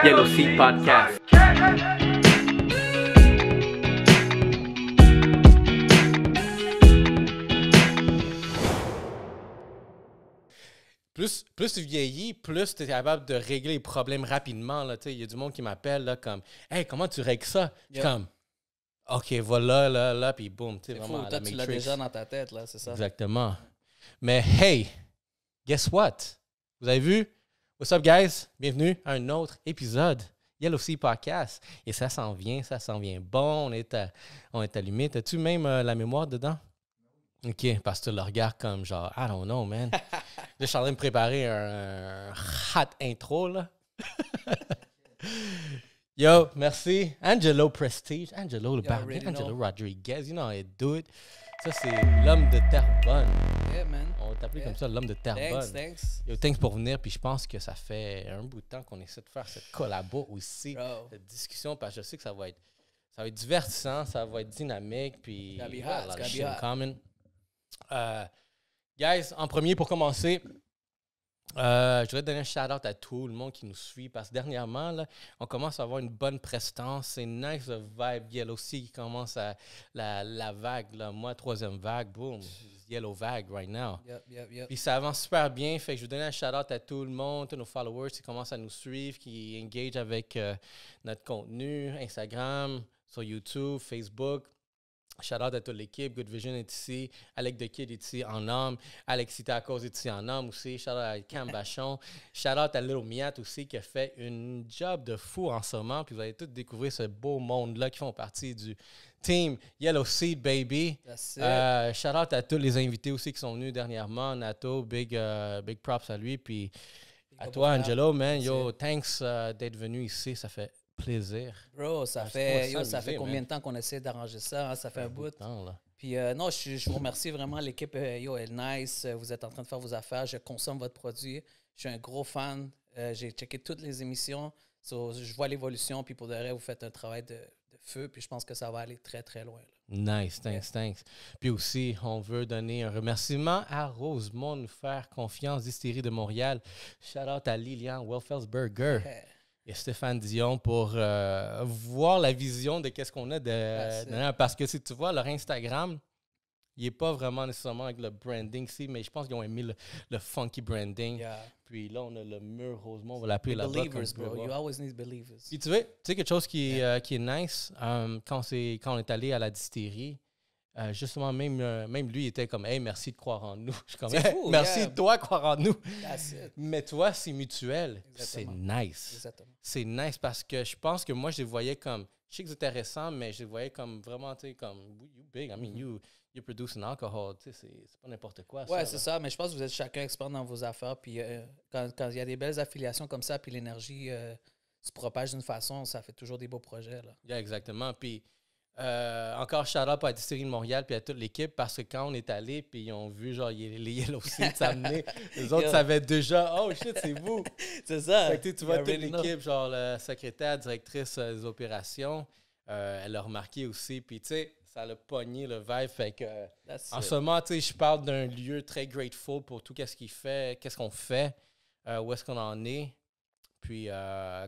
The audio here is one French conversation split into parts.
Yellow Seed Podcast. Plus tu vieillis, plus tu es capable de régler les problèmes rapidement. Il y a du monde qui m'appelle là, comme « Hey, comment tu règles ça? » Je suis comme « OK, voilà, là, puis boum. » C'est fou, toi, tu l'as déjà dans ta tête, là, c'est ça? Exactement. Mais hey, guess what? Vous avez vu? What's up, guys? Bienvenue à un autre épisode Yellow Seed Podcast. Et ça s'en vient bon. On est allumé. T'as-tu même la mémoire dedans? OK, parce que tu le regardes comme genre, I don't know, man. Là, je suis en train de préparer un hot intro, là. Yo, merci. Angelo Prestige. Angelo, le barbier. Angelo Rodriguez. You know how I do it. Ça, c'est l'homme de Terrebonne. Yeah, man. On va t'appeler comme ça, l'homme de Terrebonne. Thanks. Yo, thanks pour venir. Puis je pense que ça fait un bout de temps qu'on essaie de faire cette collabo aussi. Bro. Cette discussion, parce que je sais que ça va être divertissant, ça va être dynamique. Puis, Gotta be hot, a lot of gotta be shit in hot. common. Guys, en premier, pour commencer, je voudrais donner un shout-out à tout le monde qui nous suit parce que dernièrement, là, on commence à avoir une bonne prestance. C'est nice, le vibe Yellow Sea qui commence à la vague. Là. Moi, troisième vague, boom, Yellow Vague right now. Yep. Puis ça avance super bien. Fait que je veux donner un shout-out à tout le monde, tous nos followers qui commencent à nous suivre, qui engage avec notre contenu, Instagram, sur YouTube, Facebook. Shout-out à toute l'équipe. Good Vision est ici. Alec The Kid est ici en homme. Alexis Tacos est ici en homme aussi. Shout-out à Cam Bachon. Shout-out à Little Miat aussi qui a fait une job de fou en ce moment. Puis vous allez tous découvrir ce beau monde-là qui font partie du team Yellow Seed, baby. Shout-out à tous les invités aussi qui sont venus dernièrement. Nato, big props à lui. Puis à toi, Angelo, man. Yo, thanks d'être venu ici. Ça fait plaisir. Bro, ça fait combien de temps qu'on essaie d'arranger ça? Hein? Ça fait un bout. Puis non, je vous remercie vraiment. L'équipe yo, est nice. Vous êtes en train de faire vos affaires. Je consomme votre produit. Je suis un gros fan. J'ai checké toutes les émissions. Je vois l'évolution. Puis pour de vrai, vous faites un travail de feu. Puis je pense que ça va aller très, très loin. Là. Nice, thanks. Puis aussi, on veut donner un remerciement à Rosemont de nous faire confiance, Distillerie de Montréal. Shout out à Lilian Welfelsberger. Et Stéphane Dion pour voir la vision de qu'est-ce qu'on a parce que si tu vois leur Instagram, il n'est pas vraiment nécessairement avec le branding ici, mais je pense qu'ils ont aimé le funky branding. Yeah. Puis là, on a le mur Rosemont, on va l'appeler là-bas. Believers, bro. You always need believers. Puis tu sais quelque chose qui est nice, quand on est allé à la distillerie, justement, même lui, il était comme « Hey, merci de croire en nous. » Je suis comme « Hey, merci de toi croire en nous. » Mais toi, c'est mutuel. Exactement. C'est nice. Exactement. C'est nice parce que je pense que moi, je les voyais comme... Je sais que c'était récent, mais je les voyais comme vraiment, tu sais, comme « You big, I mean, you produce an alcohol. » Tu sais, c'est pas n'importe quoi. Ouais, c'est ça. Mais je pense que vous êtes chacun expert dans vos affaires. Puis quand il y a des belles affiliations comme ça, puis l'énergie se propage d'une façon, ça fait toujours des beaux projets. Là. Yeah, exactement. Puis... encore shout-out à la Distillerie de Montréal puis à toute l'équipe parce que quand on est allé puis ils ont vu genre les Yellow Seed s'amener, les autres savaient déjà oh shit c'est vous. C'est ça. Fait que, tu vois toute l'équipe genre la secrétaire, directrice des opérations, elle a remarqué aussi puis tu sais ça l'a pogné le vibe fait que en ce moment tu sais je parle d'un lieu très grateful pour tout qu'est-ce qu'on fait, où est-ce qu'on en est. Puis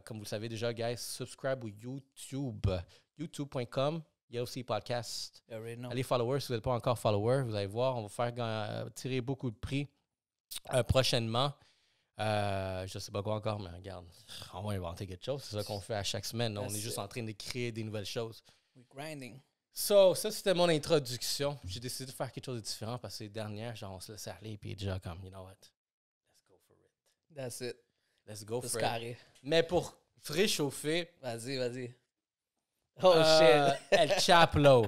comme vous le savez déjà guys, subscribe au youtube.com Yellow Seed Podcast. Allez follower si vous n'êtes pas encore follower. Vous allez voir, on va faire tirer beaucoup de prix prochainement. Je ne sais pas quoi encore, mais regarde, on va inventer quelque chose. C'est ça qu'on fait à chaque semaine. On est juste en train de créer des nouvelles choses. We're grinding. So, ça, c'était mon introduction. J'ai décidé de faire quelque chose de différent parce que les dernières, genre, on se laisse aller puis déjà comme, you know what, let's go for it. That's it. Let's go for carré. it. Mais pour réchauffer... Vas-y. Oh shit. El Chaplo.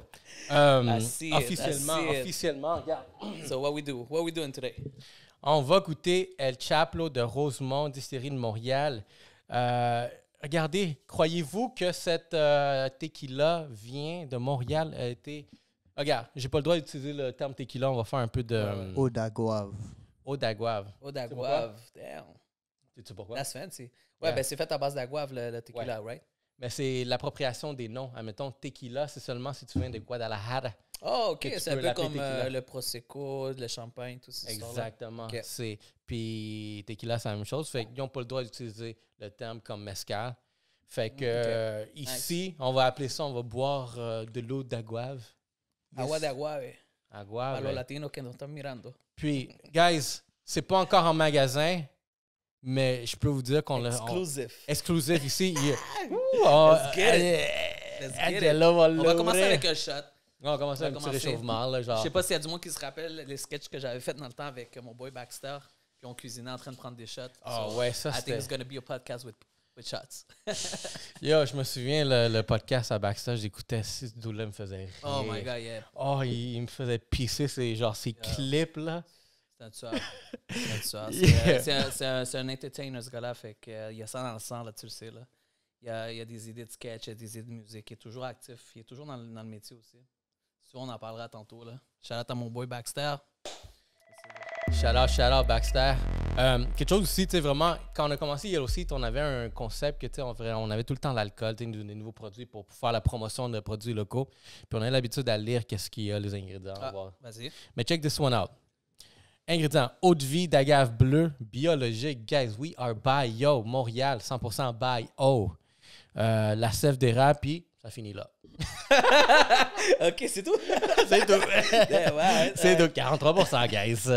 Officiellement, regarde. So what we doing today? On va goûter El Chaplo de Rosemont, Distillerie de Montréal. Regardez, croyez-vous que cette tequila vient de Montréal? Regarde, j'ai pas le droit d'utiliser le terme tequila, on va faire un peu de... Eau d'agave. Eau d'agave. Eau d'agave, damn. Sais-tu pourquoi? That's fancy. Ouais, ben c'est fait à base d'agave, le tequila, right? Mais c'est l'appropriation des noms. Admettons, tequila, c'est seulement si tu viens de Guadalajara. Oh, OK. C'est un peu comme le Prosecco, le champagne, tout ça. Exactement. Okay. Puis tequila, c'est la même chose. Fait qu'ils n'ont pas le droit d'utiliser le terme comme mezcal. Fait que ici, on va appeler ça, on va boire de l'eau d'agave. Agua de agave. Agave. Para los latinos que nos están mirando. Puis, guys, c'est pas encore en magasin, mais je peux vous dire qu'on l'a... Exclusif ici. Let's get it. On va commencer avec un shot. On va commencer avec un petit réchauffement. Là, genre. Je sais pas s'il y a du monde qui se rappelle les sketchs que j'avais fait dans le temps avec mon boy Baxter. Puis on cuisinait en train de prendre des shots. Ouais, ça I think it's going to be a podcast with shots. Yo, je me souviens, le podcast à Baxter, j'écoutais, ce dude-là me faisait rire. Oh my God, yeah. Oh, il me faisait pisser ces clips, là. C'est un tueur. C'est un entertainer, ce gars-là. Fait qu'il y a ça dans le sang, là, tu le sais, là. Il y a des idées de sketch, il y a des idées de musique. Il est toujours actif. Il est toujours dans le métier aussi. Ça, on en parlera tantôt, là. Shout out à mon boy Baxter. Shout out Baxter. Quelque chose aussi, tu sais, vraiment, quand on a commencé Yellow Seat, on avait un concept que, tu sais, on avait tout le temps l'alcool, des nouveaux produits pour faire la promotion de produits locaux. Puis on a l'habitude d'aller lire qu'est-ce qu'il y a, les ingrédients. Vas-y. Mais check this one out. Ingrédients, eau de vie d'agave bleue, biologique. Guys, we are by yo. Montréal, 100% by oh. La sève d'érable, puis ça finit là. OK, c'est tout? C'est tout. C'est tout. 43%, guys.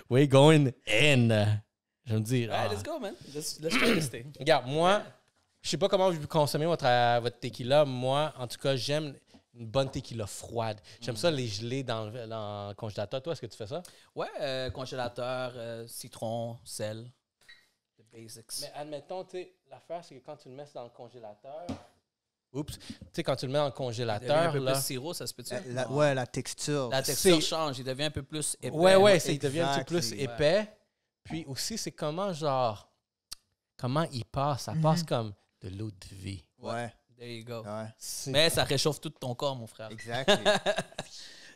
We're going in. Je me dis. All right, let's go, man. Let's try this thing. Regarde, moi, je sais pas comment vous consommez votre tequila. Moi, en tout cas, j'aime une bonne tequila froide. J'aime ça les geler dans le congélateur. Toi, est-ce que tu fais ça? Ouais, congélateur, citron, sel. The basics. Mais admettons, tu sais, l'affaire, c'est que quand tu le mets dans le congélateur... Oups. Tu sais, quand tu le mets dans le congélateur... Il devient un peu plus sirop, ça se peut-tu? La texture. La texture change. Il devient un peu plus épais. Ouais, il devient un petit peu plus épais. Puis aussi, c'est comment il passe. Ça passe comme de l'eau de vie. Ouais. There you go. Ouais. Mais ça réchauffe tout ton corps, mon frère. Exactly.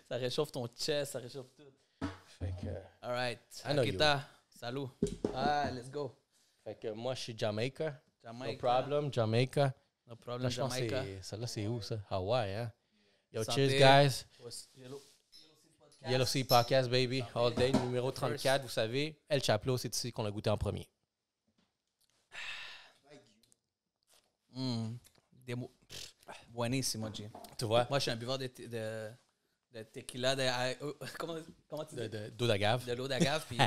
Ça réchauffe ton chest, ça réchauffe tout. Fait que... All right. Akita, salut. Let's go. Fait que moi, je suis Jamaica. No problem, Jamaica. No problem, Jamaica. Celle-là, c'est où, ça? Hawaii, hein? Yo, Santé. cheers, guys. Yellow Sea Podcast, baby. All day, numéro 34, vous savez. El Chaplo, c'est ici qu'on a goûté en premier. Buenissimo, G. Tu vois? Moi, je suis un buveur de tequila, comment tu dis? D'eau d'agave. De l'eau d'agave, puis...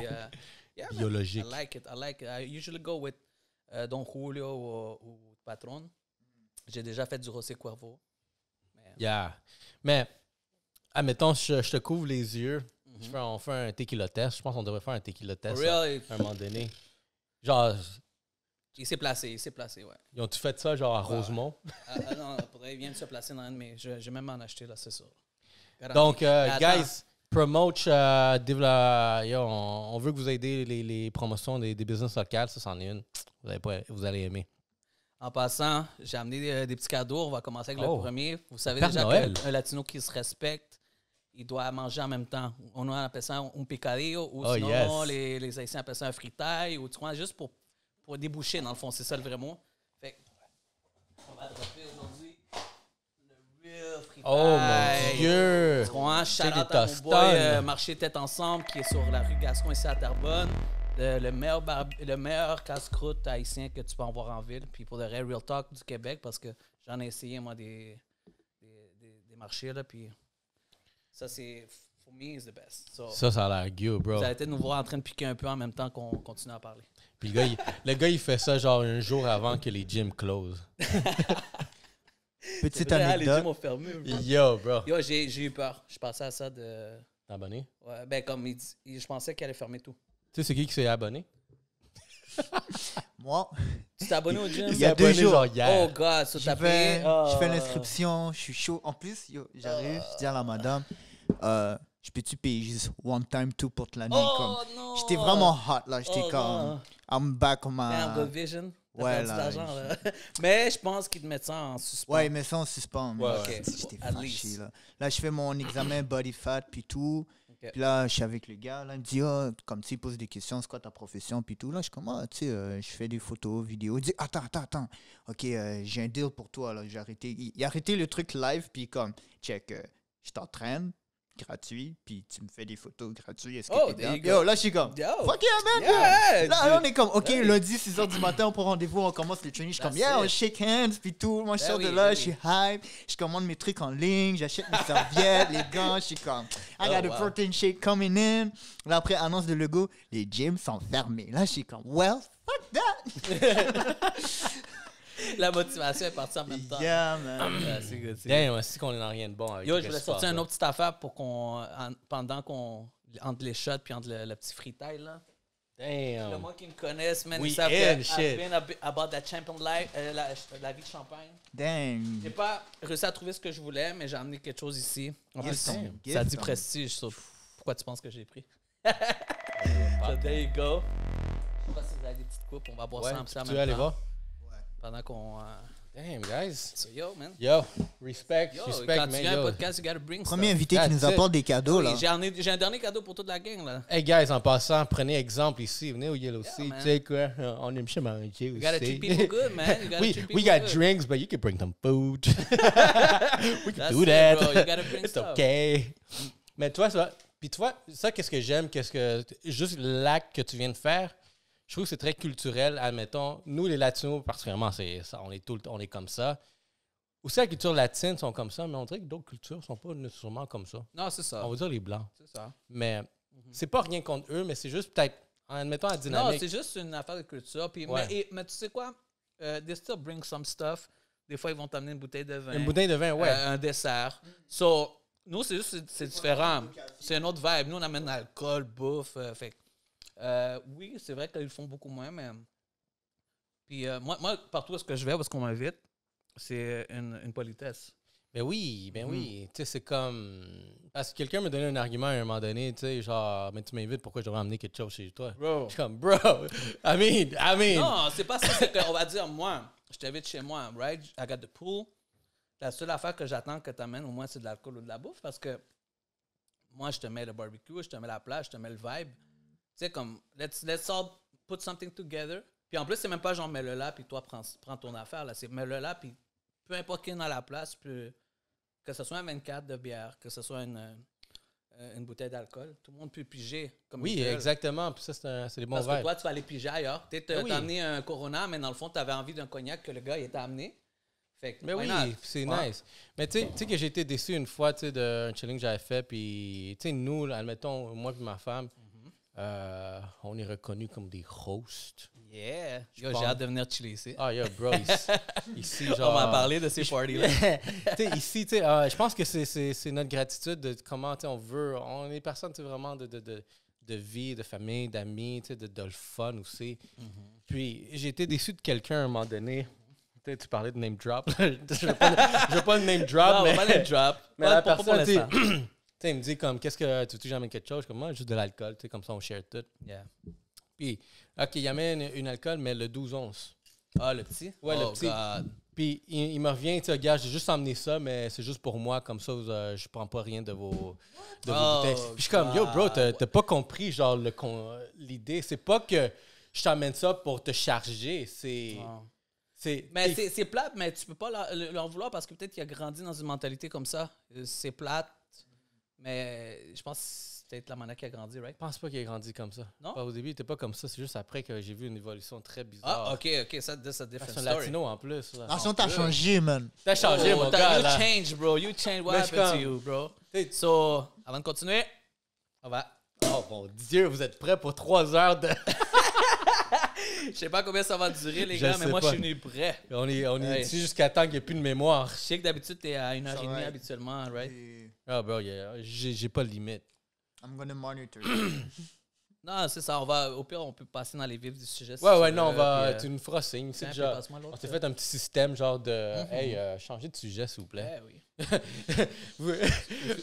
Yeah, biologique. I like it. I usually go with Don Julio ou Patron. J'ai déjà fait du Rosé Cuervo. Mais, admettons, je te couvre les yeux. On fait un tequila test. Je pense qu'on devrait faire un tequila test à un moment donné. Genre... Il s'est placé, ouais. Ils ont-tu fait ça, genre, à Rosemont? Non, il vient de se placer dans un de mes... Je vais même en acheter, là, c'est ça. Donc, guys... Promote, on veut que vous aidez les promotions des business locales. Ça, c'en est une. Vous allez aimer. En passant, j'ai amené des petits cadeaux. On va commencer avec le premier. Vous savez Père déjà Noël. qu'un Latino qui se respecte, il doit manger en même temps. On appelle ça un picadillo ou sinon les Haïtiens appellent ça un fritaille ou tu vois, juste pour déboucher, dans le fond. C'est ça le vrai mot. Fait on va dropper aujourd'hui le real fritaille. Oh mon Dieu! Shout out à mon boy Marché Tête Ensemble qui est sur la rue Gascon ici à Terrebonne. Le meilleur casse-croûte haïtien que tu peux en voir en ville. Puis pour le vrai, Real Talk du Québec, parce que j'en ai essayé, moi, des marchés. Là, puis ça, c'est... For me, is the best. So, ça a l'air good, bro. Vous allez peut-être nous voir en train de piquer un peu en même temps qu'on continue à parler. Puis le gars, il fait ça genre un jour avant que les gyms closent. Petite anecdote. anecdote. Les gyms ont fermé. Bro. Yo, j'ai eu peur. Je pensais à ça de... T'abonner? Ouais, ben comme je pensais qu'il allait fermer tout. Tu sais, c'est qui s'est abonné? Moi. Tu t'es abonné au gym? Il y a 2 jours. Genre hier. Oh, God, ça t'a payé. payé. Je fais l'inscription, je suis chaud. En plus, j'arrive, je dis à la madame, je peux-tu payer juste one time tout pour l'année? Oh, non! J'étais vraiment hot, là. J'étais comme, I'm back on my... Damn, good vision. Ouais, là. Mais je pense qu'ils te mettent ça en suspens. Ouais, ils mettent ça en suspens. Ouais, okay. J'étais fâché, là. Là, je fais mon examen body fat, puis tout. Okay. Puis là, je suis avec le gars. Là, il me dit, comme tu sais, il pose des questions, c'est quoi ta profession, puis tout. Là, je suis comme, tu sais, je fais des photos, vidéos. Il dit, attends. OK, j'ai un deal pour toi, là. Il a arrêté le truc live, puis comme, check, je t'entraîne. gratuit, puis tu me fais des photos gratuites. Est-ce que t'es down? Yo, là, je suis comme, fuck yeah, man! Yeah, là, on est comme, OK, lundi, 6h du matin, on prend rendez-vous, on commence les trainings. Je suis comme, yeah, on shake hands, puis tout. Moi, je sors de là, je suis hype. Je commande mes trucs en ligne, j'achète mes serviettes, les gants. Je suis comme, I got a protein shake coming in. Là, après, annonce de logo, les gyms sont fermés. Là, je suis comme, well, fuck that! La motivation est partie en même temps. Yeah, man. C'est good. Damn, c'est qu'on est dans rien de bon avec Yo, je voulais sortir une autre petite affaire pour pendant qu'on. Entre les shots puis entre le petit freetail, là. Damn. Le monde qui me connaissent, man, We ils savent in, que shit. I've been about that champion life, la vie de champagne. Dang. J'ai pas réussi à trouver ce que je voulais, mais j'ai amené quelque chose ici. En plus, Gift, ça dit prestige. Pourquoi tu penses que j'ai pris? So, there you go. Je sais pas si vous avez des petites coupes, on va boire ça en plus en même temps. Tu veux aller voir? Pendant qu'on... Damn, guys. So, yo, man. Yo, respect, Yo, respect, quand tu man. viens à un Yo. podcast, you gotta bring Premier stuff. invité qui nous apporte des cadeaux, là. J'ai un dernier cadeau pour toute la gang, là. Hey, guys, en passant, prenez exemple ici. Venez au Yellow Sea. man. Tu sais quoi? On aime chez manger aussi. You gotta treat people good, man. You gotta treat people we got good. drinks, but you can bring some food. We can That's do it, that. bro. You gotta bring It's stuff. okay. Mais toi, ça... Puis toi, ça, qu'est-ce que j'aime? Juste l'acte que tu viens de faire, je trouve que c'est très culturel. Admettons, nous, les Latinos, particulièrement, c'est ça, on est comme ça. Aussi, la culture latine sont comme ça, mais on dirait que d'autres cultures ne sont pas nécessairement comme ça. Non, c'est ça. On va dire les Blancs. C'est ça. Mais c'est pas rien contre eux, mais c'est juste peut-être, en admettant la dynamique. Non, c'est juste une affaire de culture. Puis, Ouais. mais tu sais quoi? They still bring some stuff. Des fois, ils vont t'amener une bouteille de vin. Une bouteille de vin, ouais. Un dessert. So, nous, c'est juste, c'est différent. C'est une autre vibe. Nous, on amène l'alcool, bouffe. Oui, c'est vrai qu'ils le font beaucoup moins, mais... Puis moi, partout où est-ce que je vais, parce qu'on m'invite, c'est une politesse. Ben oui. Tu sais, c'est comme... Parce que quelqu'un me donnait un argument à un moment donné, tu sais, genre, mais tu m'invites, pourquoi je devrais amener quelque chose chez toi? Bro. Je suis comme, bro, I mean... Non, c'est pas ça. C'est qu'on va dire, moi, je t'invite chez moi, right? I got the pool. La seule affaire que j'attends que tu amènes, au moins, c'est de l'alcool ou de la bouffe, parce que moi, je te mets le barbecue, je te mets la plage, je te mets le vibe. Tu sais, comme, let's all put something together. Puis en plus, c'est même pas genre, mets-le là, puis toi, prends ton affaire, là. C'est mets-le là, puis peu importe qui est dans la place, que ce soit un 24 de bière, que ce soit une bouteille d'alcool, tout le monde peut piger comme Oui, exactement. Puis ça, c'est des bons parce vibes. que toi, tu vas aller piger ailleurs. Tu as Oui. amené un Corona, mais dans le fond, tu avais envie d'un cognac que le gars il t'a amené. Fait que, Mais why oui, not? c'est Ouais. nice. Mais tu sais que j'ai été déçu une fois, tu sais, d'un challenge que j'avais fait. Puis, tu sais, nous, admettons, moi et ma femme, on est reconnus comme des hosts. Yeah. Yo, pense- j'ai hâte de venir chiller ici. Ah, yo, bro, ici, genre... On va parler de ces parties-là. Tu sais, ici, tu sais, je pense que c'est notre gratitude de comment, tu sais, on est des personnes, tu sais, vraiment de vie, de famille, d'amis, tu sais, de le fun aussi. Puis, j'ai été déçu de quelqu'un à un moment donné. Tu sais, tu parlais de name drop. Je veux pas le name drop, Non, mais... on va pas les drop. Mais Pas la pour personne, tu sais, l'instant. tu sais, il me dit comme, qu'est-ce que tu veux que j'amène quelque chose? Comme moi, juste de l'alcool, tu sais, comme ça, on share tout. Yeah. Puis, OK, il amène une alcool, mais le 12 onces. Ah, le petit? Ouais, le Oh, petit. God. Puis, il me revient, tu sais, gars, j'ai juste emmené ça, mais c'est juste pour moi, comme ça, je prends pas rien de vos bouteilles. Puis, je suis comme, yo, bro, t'as pas compris, genre, l'idée. C'est pas que je t'emmène ça pour te charger, c'est... Non. c'est Mais c'est plate, mais tu peux pas leur vouloir parce que peut-être qu'il a grandi dans une mentalité comme ça. C'est plate, mais je pense que c'est peut-être la manière qu'il a grandi, right? Je pense pas qu'il ait grandi comme ça. Non? Au début, il était pas comme ça. C'est juste après que j'ai vu une évolution très bizarre. Ah, OK, ça, that's a different C'est un story. latino en plus. Là. Attention, t'as changé, man. T'as changé, mon gars. You Là. change, bro. You change. What Mais je happened to comme- you, bro? T'sais- So, avant de continuer, on va... Oh mon Dieu, vous êtes prêts pour 3 heures de... Je sais pas combien ça va durer, les Je gars, mais sais moi, pas. je suis venu prêt. On est Hey. ici jusqu'à temps qu'il n'y ait plus de mémoire. Je sais que d'habitude, t'es à 1h30 va. habituellement, right? Ah, bro, yeah, j'ai pas de limite. I'm gonna monitor. Non, c'est ça. Au pire, on peut passer dans les vifs du sujet. si Ouais, tu non, on veux, va. puis, Tu nous feras signe. C'est tiens, puis déjà. passe-moi l'autre. On s'est fait un petit système genre de. Hey, changez de sujet, s'il vous plaît. Eh oui.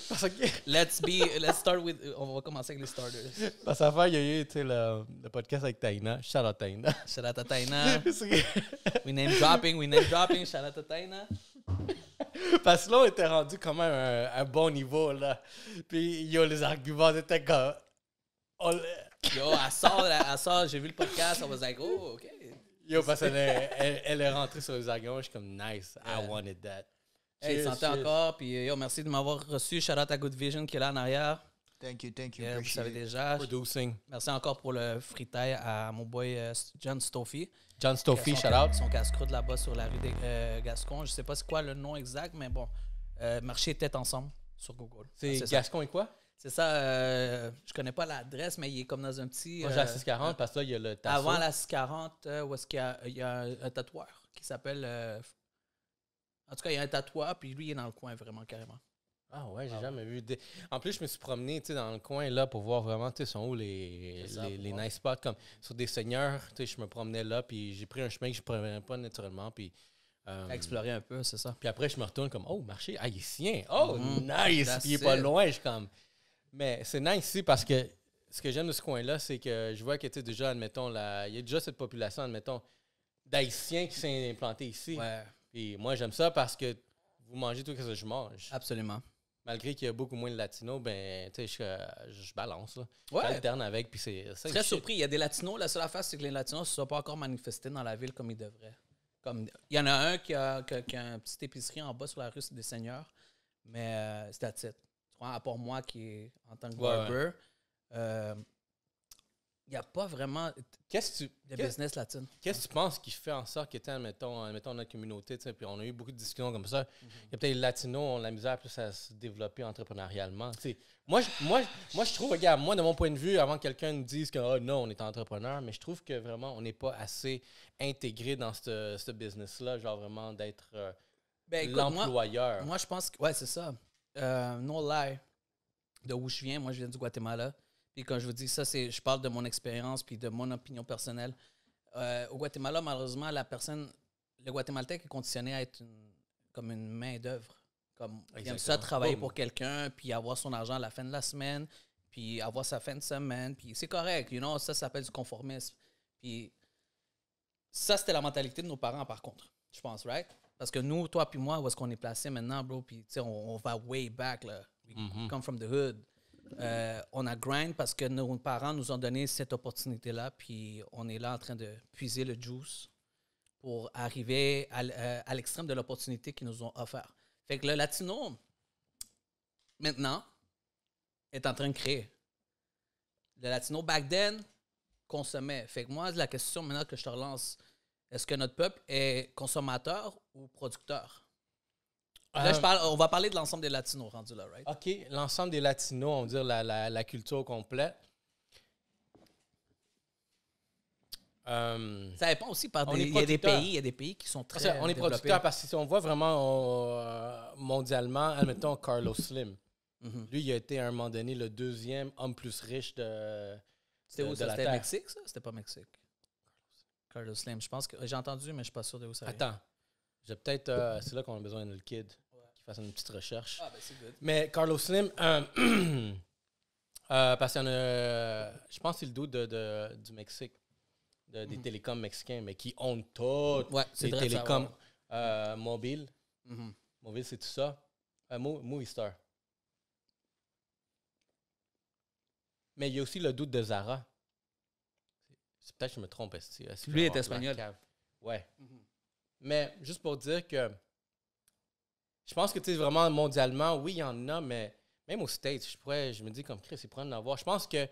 Parce que. Let's start with... On va commencer avec les starters. Parce qu'à faire, il y a eu tu sais, le podcast avec Taina. Shout out Taina. Shout out à Taina. We name dropping. Shout out à Taina. Parce que là, on était rendu quand même à un bon niveau, là. Puis, yo, les arguments étaient comme. Yo, elle sort, j'ai vu le podcast, I was like, oh, OK. Yo, parce qu'elle est rentrée sur les arguments, je suis comme, nice, I wanted that. Hey, santé encore. Puis merci de m'avoir reçu. Shout out à Good Vision qui est là en arrière. Thank you. Vous savez déjà. Producing. Merci encore pour le fritaille à mon boy John Stoffy. John Stoffy, shout out. Son casse-croûte là-bas sur la rue des Gascons. Je sais pas c'est quoi le nom exact, mais bon. Marché Tête Ensemble sur Google. C'est Gascon et quoi? C'est ça. Je connais pas l'adresse, mais il est comme dans un petit... Moi, j'ai la 640 parce que là, il y a le Tasso. Avant la 640, où est-ce qu'il y a un tatoueur qui s'appelle... en tout cas, il y a un tatoueur, puis lui, il est dans le coin vraiment, carrément. Ah ouais, j'ai jamais vu. En plus, je me suis promené dans le coin là pour voir vraiment, sont où les nice spots. Comme sur des seigneurs, je me promenais là, puis j'ai pris un chemin que je ne prenais pas naturellement. Puis explorer un peu, c'est ça. Puis après, je me retourne comme, oh, marché haïtien. Oh, nice. Puis il est pas loin. Je suis comme. Mais c'est nice ici parce que ce que j'aime de ce coin-là, c'est que je vois que déjà, admettons, il y a déjà cette population, admettons, d'Haïtiens qui s'est implantée ici. Ouais. Puis moi, j'aime ça parce que vous mangez tout ce que je mange. Absolument. Malgré qu'il y a beaucoup moins de latinos, ben, tu sais, je balance, là. Ouais. J'alterne avec, puis c'est... Très surpris. Il y a des latinos. La seule affaire, c'est que les latinos ne se sont pas encore manifestés dans la ville comme ils devraient. Comme, il y en a un qui a une petite épicerie en bas sur la rue des Seigneurs, mais c'est that's it. Tu vois, à part moi qui est en tant que barber, il n'y a pas vraiment de business latine. Qu'est-ce que tu penses qui fait en sorte que, admettons notre communauté, puis on a eu beaucoup de discussions comme ça, il y a peut-être les latinos ont la misère plus à se développer entrepreneurialement. Moi, je trouve, regarde, moi, de mon point de vue, avant que quelqu'un nous dise que non, on est entrepreneur, mais je trouve que vraiment, on n'est pas assez intégré dans ce business-là, genre vraiment d'être l'employeur. Moi, je pense que, ouais, c'est ça. No lie, de où je viens du Guatemala. Puis quand je vous dis ça, je parle de mon expérience puis de mon opinion personnelle. Au Guatemala, malheureusement, le Guatémaltèque est conditionné à être comme une main-d'œuvre. Comme il aime ça travailler pour quelqu'un, puis avoir son argent à la fin de la semaine, puis avoir sa fin de semaine, puis c'est correct, ça s'appelle du conformisme. Puis ça, c'était la mentalité de nos parents, par contre, je pense, right? Parce que nous, toi puis moi, où est-ce qu'on est placé maintenant, bro, puis on va way back, là. We come from the hood. On a grind parce que nos parents nous ont donné cette opportunité-là, puis on est là en train de puiser le juice pour arriver à l'extrême de l'opportunité qu'ils nous ont offert. Fait que le latino, maintenant, est en train de créer. Le latino, back then, consommait. Fait que moi, la question maintenant que je te relance, est-ce que notre peuple est consommateur ou producteur? Là, on va parler de l'ensemble des latinos rendus là, right? OK, l'ensemble des latinos, on va dire la culture complète. Ça dépend aussi par il y a des pays qui sont très on est producteurs parce que si on voit vraiment mondialement, admettons Carlos Slim. Lui, il a été à un moment donné le deuxième homme plus riche de C'était où de ça? la C'était Terre. Mexique, ça? C'était pas Mexique. Carlos Slim. Je pense que j'ai entendu, mais je suis pas sûr de où ça vient. Attends. C'est là qu'on a besoin de le kid qui fasse une petite recherche. Ah, ben c'est good. Mais Carlos Slim, parce qu'il y en a, je pense que c'est le dude du Mexique, des télécoms mexicains, mais qui ont tout. Ouais, c'est les vrai de télécoms savoir. mobiles. Mobile, c'est tout ça. Movistar. Mais il y a aussi le dude de Zara. C'est peut-être que je me trompe. Lui est espagnol. Ouais. Mais juste pour dire que je pense que tu sais vraiment mondialement, oui, il y en a, mais même aux States, je me dis comme Chris, il pourrait en avoir. Je pense que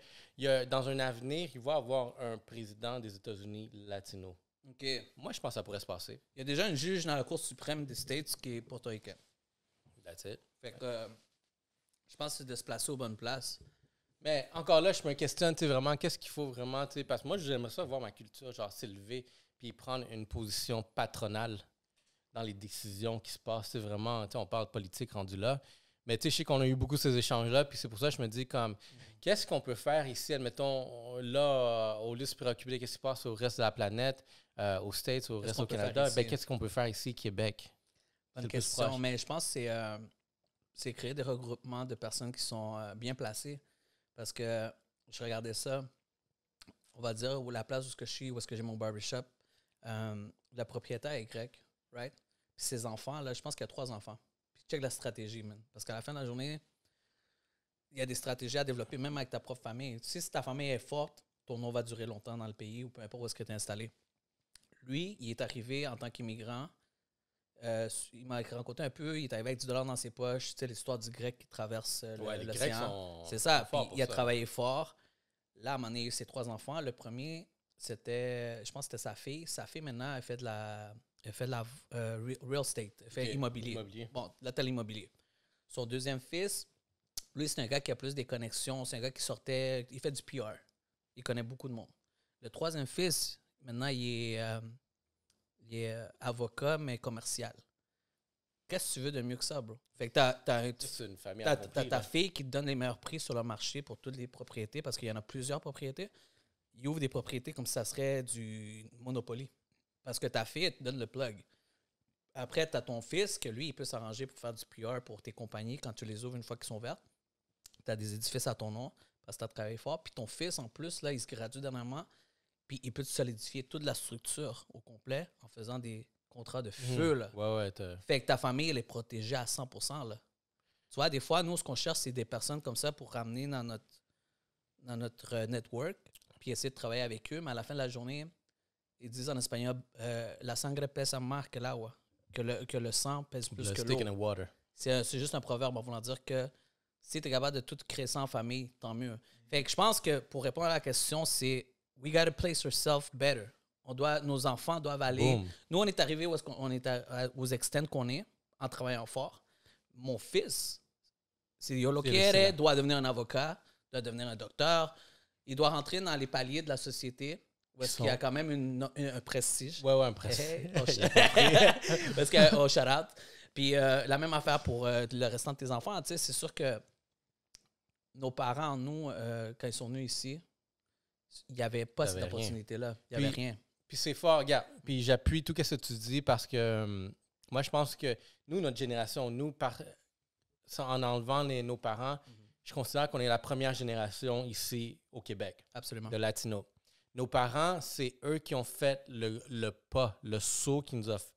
dans un avenir, il va y avoir un président des États-Unis latino. OK. Moi, je pense que ça pourrait se passer. Il y a déjà un juge dans la Cour suprême des States qui est portoricain. That's it. Fait que je pense que c'est de se placer aux bonnes places. Mais encore là, je me questionne, tu sais, vraiment, qu'est-ce qu'il faut vraiment, tu sais, parce que moi, j'aimerais ça voir ma culture, genre, s'élever, puis prendre une position patronale dans les décisions qui se passent, tu sais, vraiment, tu sais, on parle de politique rendu là, mais tu sais, je sais qu'on a eu beaucoup ces échanges-là, puis c'est pour ça que je me dis, comme, qu'est-ce qu'on peut faire ici, admettons, là, au lieu de se préoccuper de ce qui se passe au reste de la planète, aux States, au reste du Canada, ben, qu'est-ce qu'on peut faire ici, Québec? Bonne question, mais je pense que c'est créer des regroupements de personnes qui sont bien placées. Parce que je regardais ça, on va dire, où la place où je suis, où est-ce que j'ai mon barbershop, le propriétaire est grec, right? Puis ses enfants, là, je pense qu'il y a 3 enfants. Puis check la stratégie, man. Parce qu'à la fin de la journée, il y a des stratégies à développer, même avec ta propre famille. Tu sais, si ta famille est forte, ton nom va durer longtemps dans le pays ou peu importe où est-ce que tu es installé. Lui, il est arrivé en tant qu'immigrant. Il m'a raconté un peu, il est arrivé avec $10 dans ses poches, tu sais, l'histoire du grec qui traverse l'océan. C'est ça, puis il a travaillé fort. Là, à un moment donné, il a eu ses 3 enfants. Le premier, c'était, je pense que c'était sa fille. Sa fille, maintenant, elle fait de la real estate, elle fait immobilier. Bon, là, t'as l'immobilier. Son deuxième fils, lui, c'est un gars qui a plus des connexions. C'est un gars qui sortait, il fait du PR. Il connaît beaucoup de monde. Le troisième fils, maintenant, il est avocat, mais commercial. Qu'est-ce que tu veux de mieux que ça, bro? Fait que c'est une famille t'as ta fille qui te donne les meilleurs prix sur le marché pour toutes les propriétés, parce qu'il y en a plusieurs propriétés. Il ouvre des propriétés comme si ça serait du Monopoly. Parce que ta fille, elle te donne le plug. Après, tu as ton fils, que lui, il peut s'arranger pour faire du PR pour tes compagnies quand tu les ouvres une fois qu'ils sont verts. Tu as des édifices à ton nom parce que tu as travaillé fort. Puis ton fils, en plus, là, il se gradue dernièrement. Puis il peut te solidifier toute la structure au complet en faisant des contrats de feu. Là. Fait que ta famille, elle est protégée à 100%. Là. Tu vois, des fois, nous, ce qu'on cherche, c'est des personnes comme ça pour ramener dans notre network, puis essayer de travailler avec eux. Mais à la fin de la journée, ils disent en espagnol, la sangre pesa más que l'agua, que le sang pèse plus que l'eau. C'est juste un proverbe en voulant dire que si tu es capable de tout créer ça en famille, tant mieux. Fait que je pense que pour répondre à la question, c'est we gotta place ourselves better. Nos enfants doivent aller. Boom. Nous, on est arrivés aux extents qu'on est en travaillant fort. Mon fils, si yo lo quiere, doit devenir un avocat, doit devenir un docteur. Il doit rentrer dans les paliers de la société où est-ce qu'il y a quand même un prestige. Ouais, un prestige. Parce que, shout out. Puis la même affaire pour le restant de tes enfants. Tu sais, c'est sûr que nos parents, nous, quand ils sont venus ici, il n'y avait pas cette opportunité-là. Il n'y avait rien. Puis c'est fort, regarde. Puis j'appuie tout ce que tu dis parce que moi, je pense que nous, notre génération, en enlevant nos parents, je considère qu'on est la première génération ici au Québec. Absolument. De Latinos. Nos parents, c'est eux qui ont fait le pas, le saut qui nous a fait.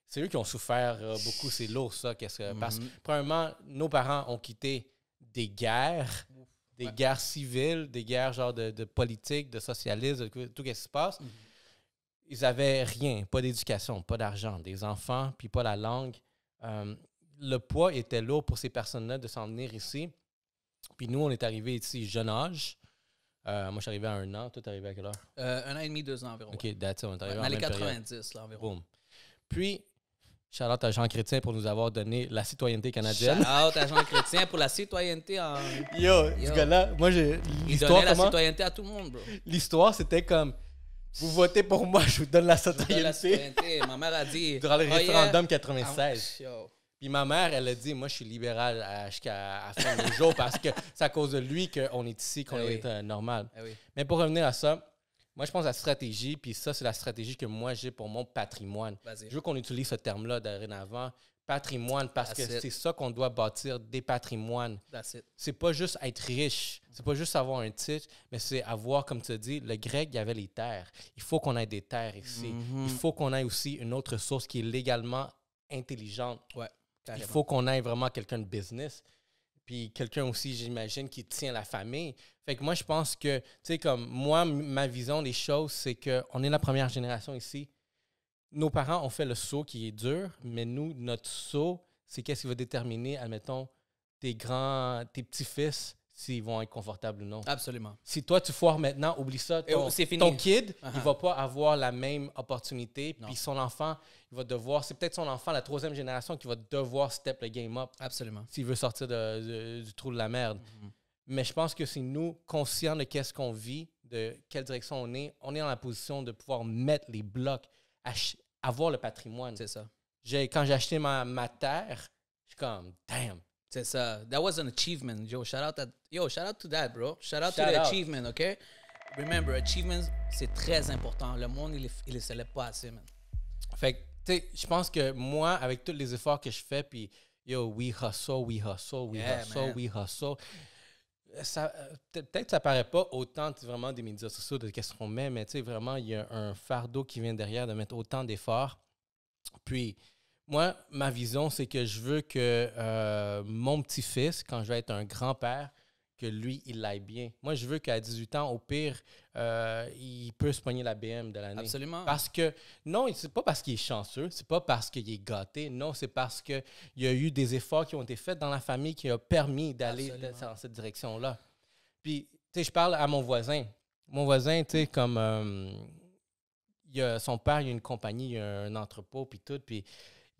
C'est eux qui ont souffert beaucoup. C'est lourd, ça. Parce que, premièrement, nos parents ont quitté des guerres, guerres civiles, des guerres genre de politique, de socialisme, de tout ce qui se passe. Ils n'avaient rien, pas d'éducation, pas d'argent, des enfants, puis pas la langue. Le poids était lourd pour ces personnes-là de s'en venir ici. Puis nous, on est arrivés ici jeune âge. Moi, je suis arrivé à 1 an. Toi, t'es arrivé à quelle heure? 1 an et demi, 2 ans environ. OK, that's it. On est arrivé dans les 90, là, environ. Boom. Puis, shout-out à Jean Chrétien pour nous avoir donné la citoyenneté canadienne. Shout-out à Jean Chrétien pour la citoyenneté en... Yo, ce gars-là, moi, il donnait la citoyenneté à tout le monde, bro. L'histoire, c'était comme... Vous votez pour moi, je vous donne la citoyenneté. Ma mère a dit... Durant le référendum 96. Puis ma mère, elle a dit, moi, je suis libérale jusqu'à la fin du jour parce que c'est à cause de lui qu'on est ici, qu'on est normal. Mais pour revenir à ça, moi, je pense à la stratégie, puis ça, c'est la stratégie que moi, j'ai pour mon patrimoine. Je veux qu'on utilise ce terme-là dorénavant, patrimoine, parce que c'est ça qu'on doit bâtir, des patrimoines. C'est pas juste être riche, c'est pas juste avoir un titre, mais c'est avoir, comme tu as dit, le grec, il y avait les terres. Il faut qu'on ait des terres ici. Il faut qu'on ait aussi une autre source qui est légalement intelligente. Il faut qu'on ait vraiment quelqu'un de business. Puis quelqu'un aussi, j'imagine, qui tient la famille. Fait que moi, je pense que, tu sais, comme moi, ma vision des choses, c'est qu'on est la première génération ici. Nos parents ont fait le saut qui est dur, mais nous, notre saut, c'est qu'est-ce qui va déterminer, admettons, tes petits-fils, s'ils vont être confortables ou non. Absolument. Si toi, tu foires maintenant, oublie ça. Ton kid, il ne va pas avoir la même opportunité. Puis son enfant, il va devoir... C'est peut-être son enfant, la 3e génération, qui va devoir step le game up. Absolument. S'il veut sortir du trou de la merde. Mais je pense que c'est nous, conscients de qu'est-ce qu'on vit, de quelle direction on est dans la position de pouvoir mettre les blocs, avoir le patrimoine. C'est ça. Quand j'ai acheté ma terre, je suis comme, damn. C'est ça. That was an achievement. Shout out to that, bro. Shout out to the achievement, OK? Remember, achievements, c'est très important. Le monde, il les célèbre pas assez, man. Fait que, tu sais, je pense que moi, avec tous les efforts que je fais, puis, we hustle. Peut-être que ça paraît pas autant vraiment des médias sociaux de qu'est-ce qu'on met, mais tu sais, vraiment, il y a un fardeau qui vient derrière de mettre autant d'efforts. Puis, moi, ma vision, c'est que je veux que mon petit-fils, quand je vais être un grand-père, que lui, il l'aille bien. Moi, je veux qu'à 18 ans, au pire, il peut se pogner la BM de l'année. Absolument. Parce que, non, c'est pas parce qu'il est chanceux, c'est pas parce qu'il est gâté, non, c'est parce qu'il y a eu des efforts qui ont été faits dans la famille qui ont permis d'aller dans cette direction-là. Puis, tu sais, je parle à mon voisin. Mon voisin, tu sais, comme son père, il a une compagnie, il a un entrepôt, puis tout, puis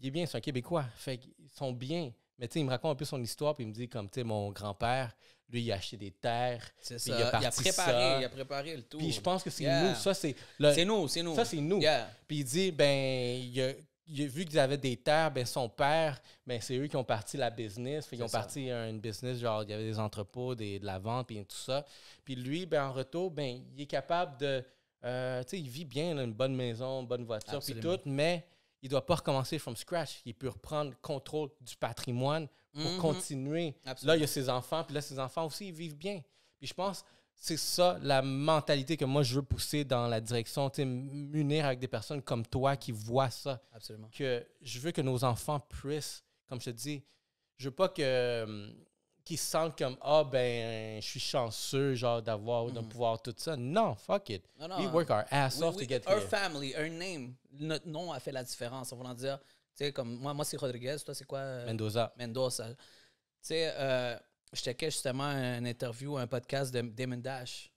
il est bien, c'est un Québécois. Fait qu'ils sont bien. Mais tu sais, il me raconte un peu son histoire, puis il me dit, comme, tu sais, mon grand-père, lui, il a acheté des terres. C'est ça. Il a préparé le tout. Puis je pense que c'est nous. Ça, c'est nous. Ça, c'est nous. Yeah. Puis il dit, ben, vu qu'ils avaient des terres, ben, son père, ben, c'est eux qui ont parti la business. Fait qu'ils ont parti une business, genre, il y avait des entrepôts, de la vente, puis tout ça. Puis lui, ben, en retour, ben, il est capable de... tu sais, il vit bien, là, une bonne maison, une bonne voiture, puis tout, mais il ne doit pas recommencer from scratch. Il peut reprendre contrôle du patrimoine pour continuer. Absolument. Là, il y a ses enfants, puis là, ses enfants aussi, ils vivent bien. Puis je pense c'est ça la mentalité que moi, je veux pousser dans la direction, tu sais, m'unir avec des personnes comme toi qui voient ça. Absolument. Que je veux que nos enfants puissent, comme je te dis, je veux pas qu'ils se sentent comme « Ah, ben, je suis chanceux, genre, d'avoir, de pouvoir tout ça. » Non, fuck it. Non. We work our ass off to get here. Our family, our name, notre nom a fait la différence. On va dire, tu sais, comme moi c'est Rodriguez, toi, c'est quoi? Mendoza. Tu sais, je checkais justement une interview, un podcast de Damon Dash.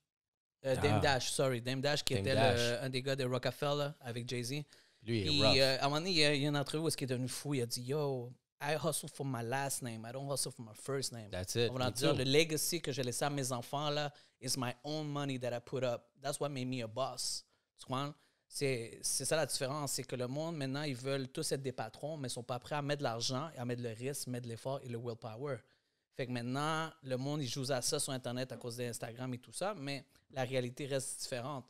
Dame Dash, qui était un des gars de Rockefeller avec Jay-Z. Lui, il est rough. À un moment donné, il y a une entrevue où il est devenu fou. Il a dit, yo, I hustle for my last name. I don't hustle for my first name. That's it. On va dire, le legacy que j'ai laissé à mes enfants, là, is my own money that I put up. That's what made me a boss. Tu comprends? C'est ça la différence. C'est que le monde, maintenant, ils veulent tous être des patrons, mais ils ne sont pas prêts à mettre de l'argent, à mettre le risque, mettre l'effort et le willpower. Fait que maintenant, le monde, il joue à ça sur Internet à cause d'Instagram et tout ça, mais la réalité reste différente.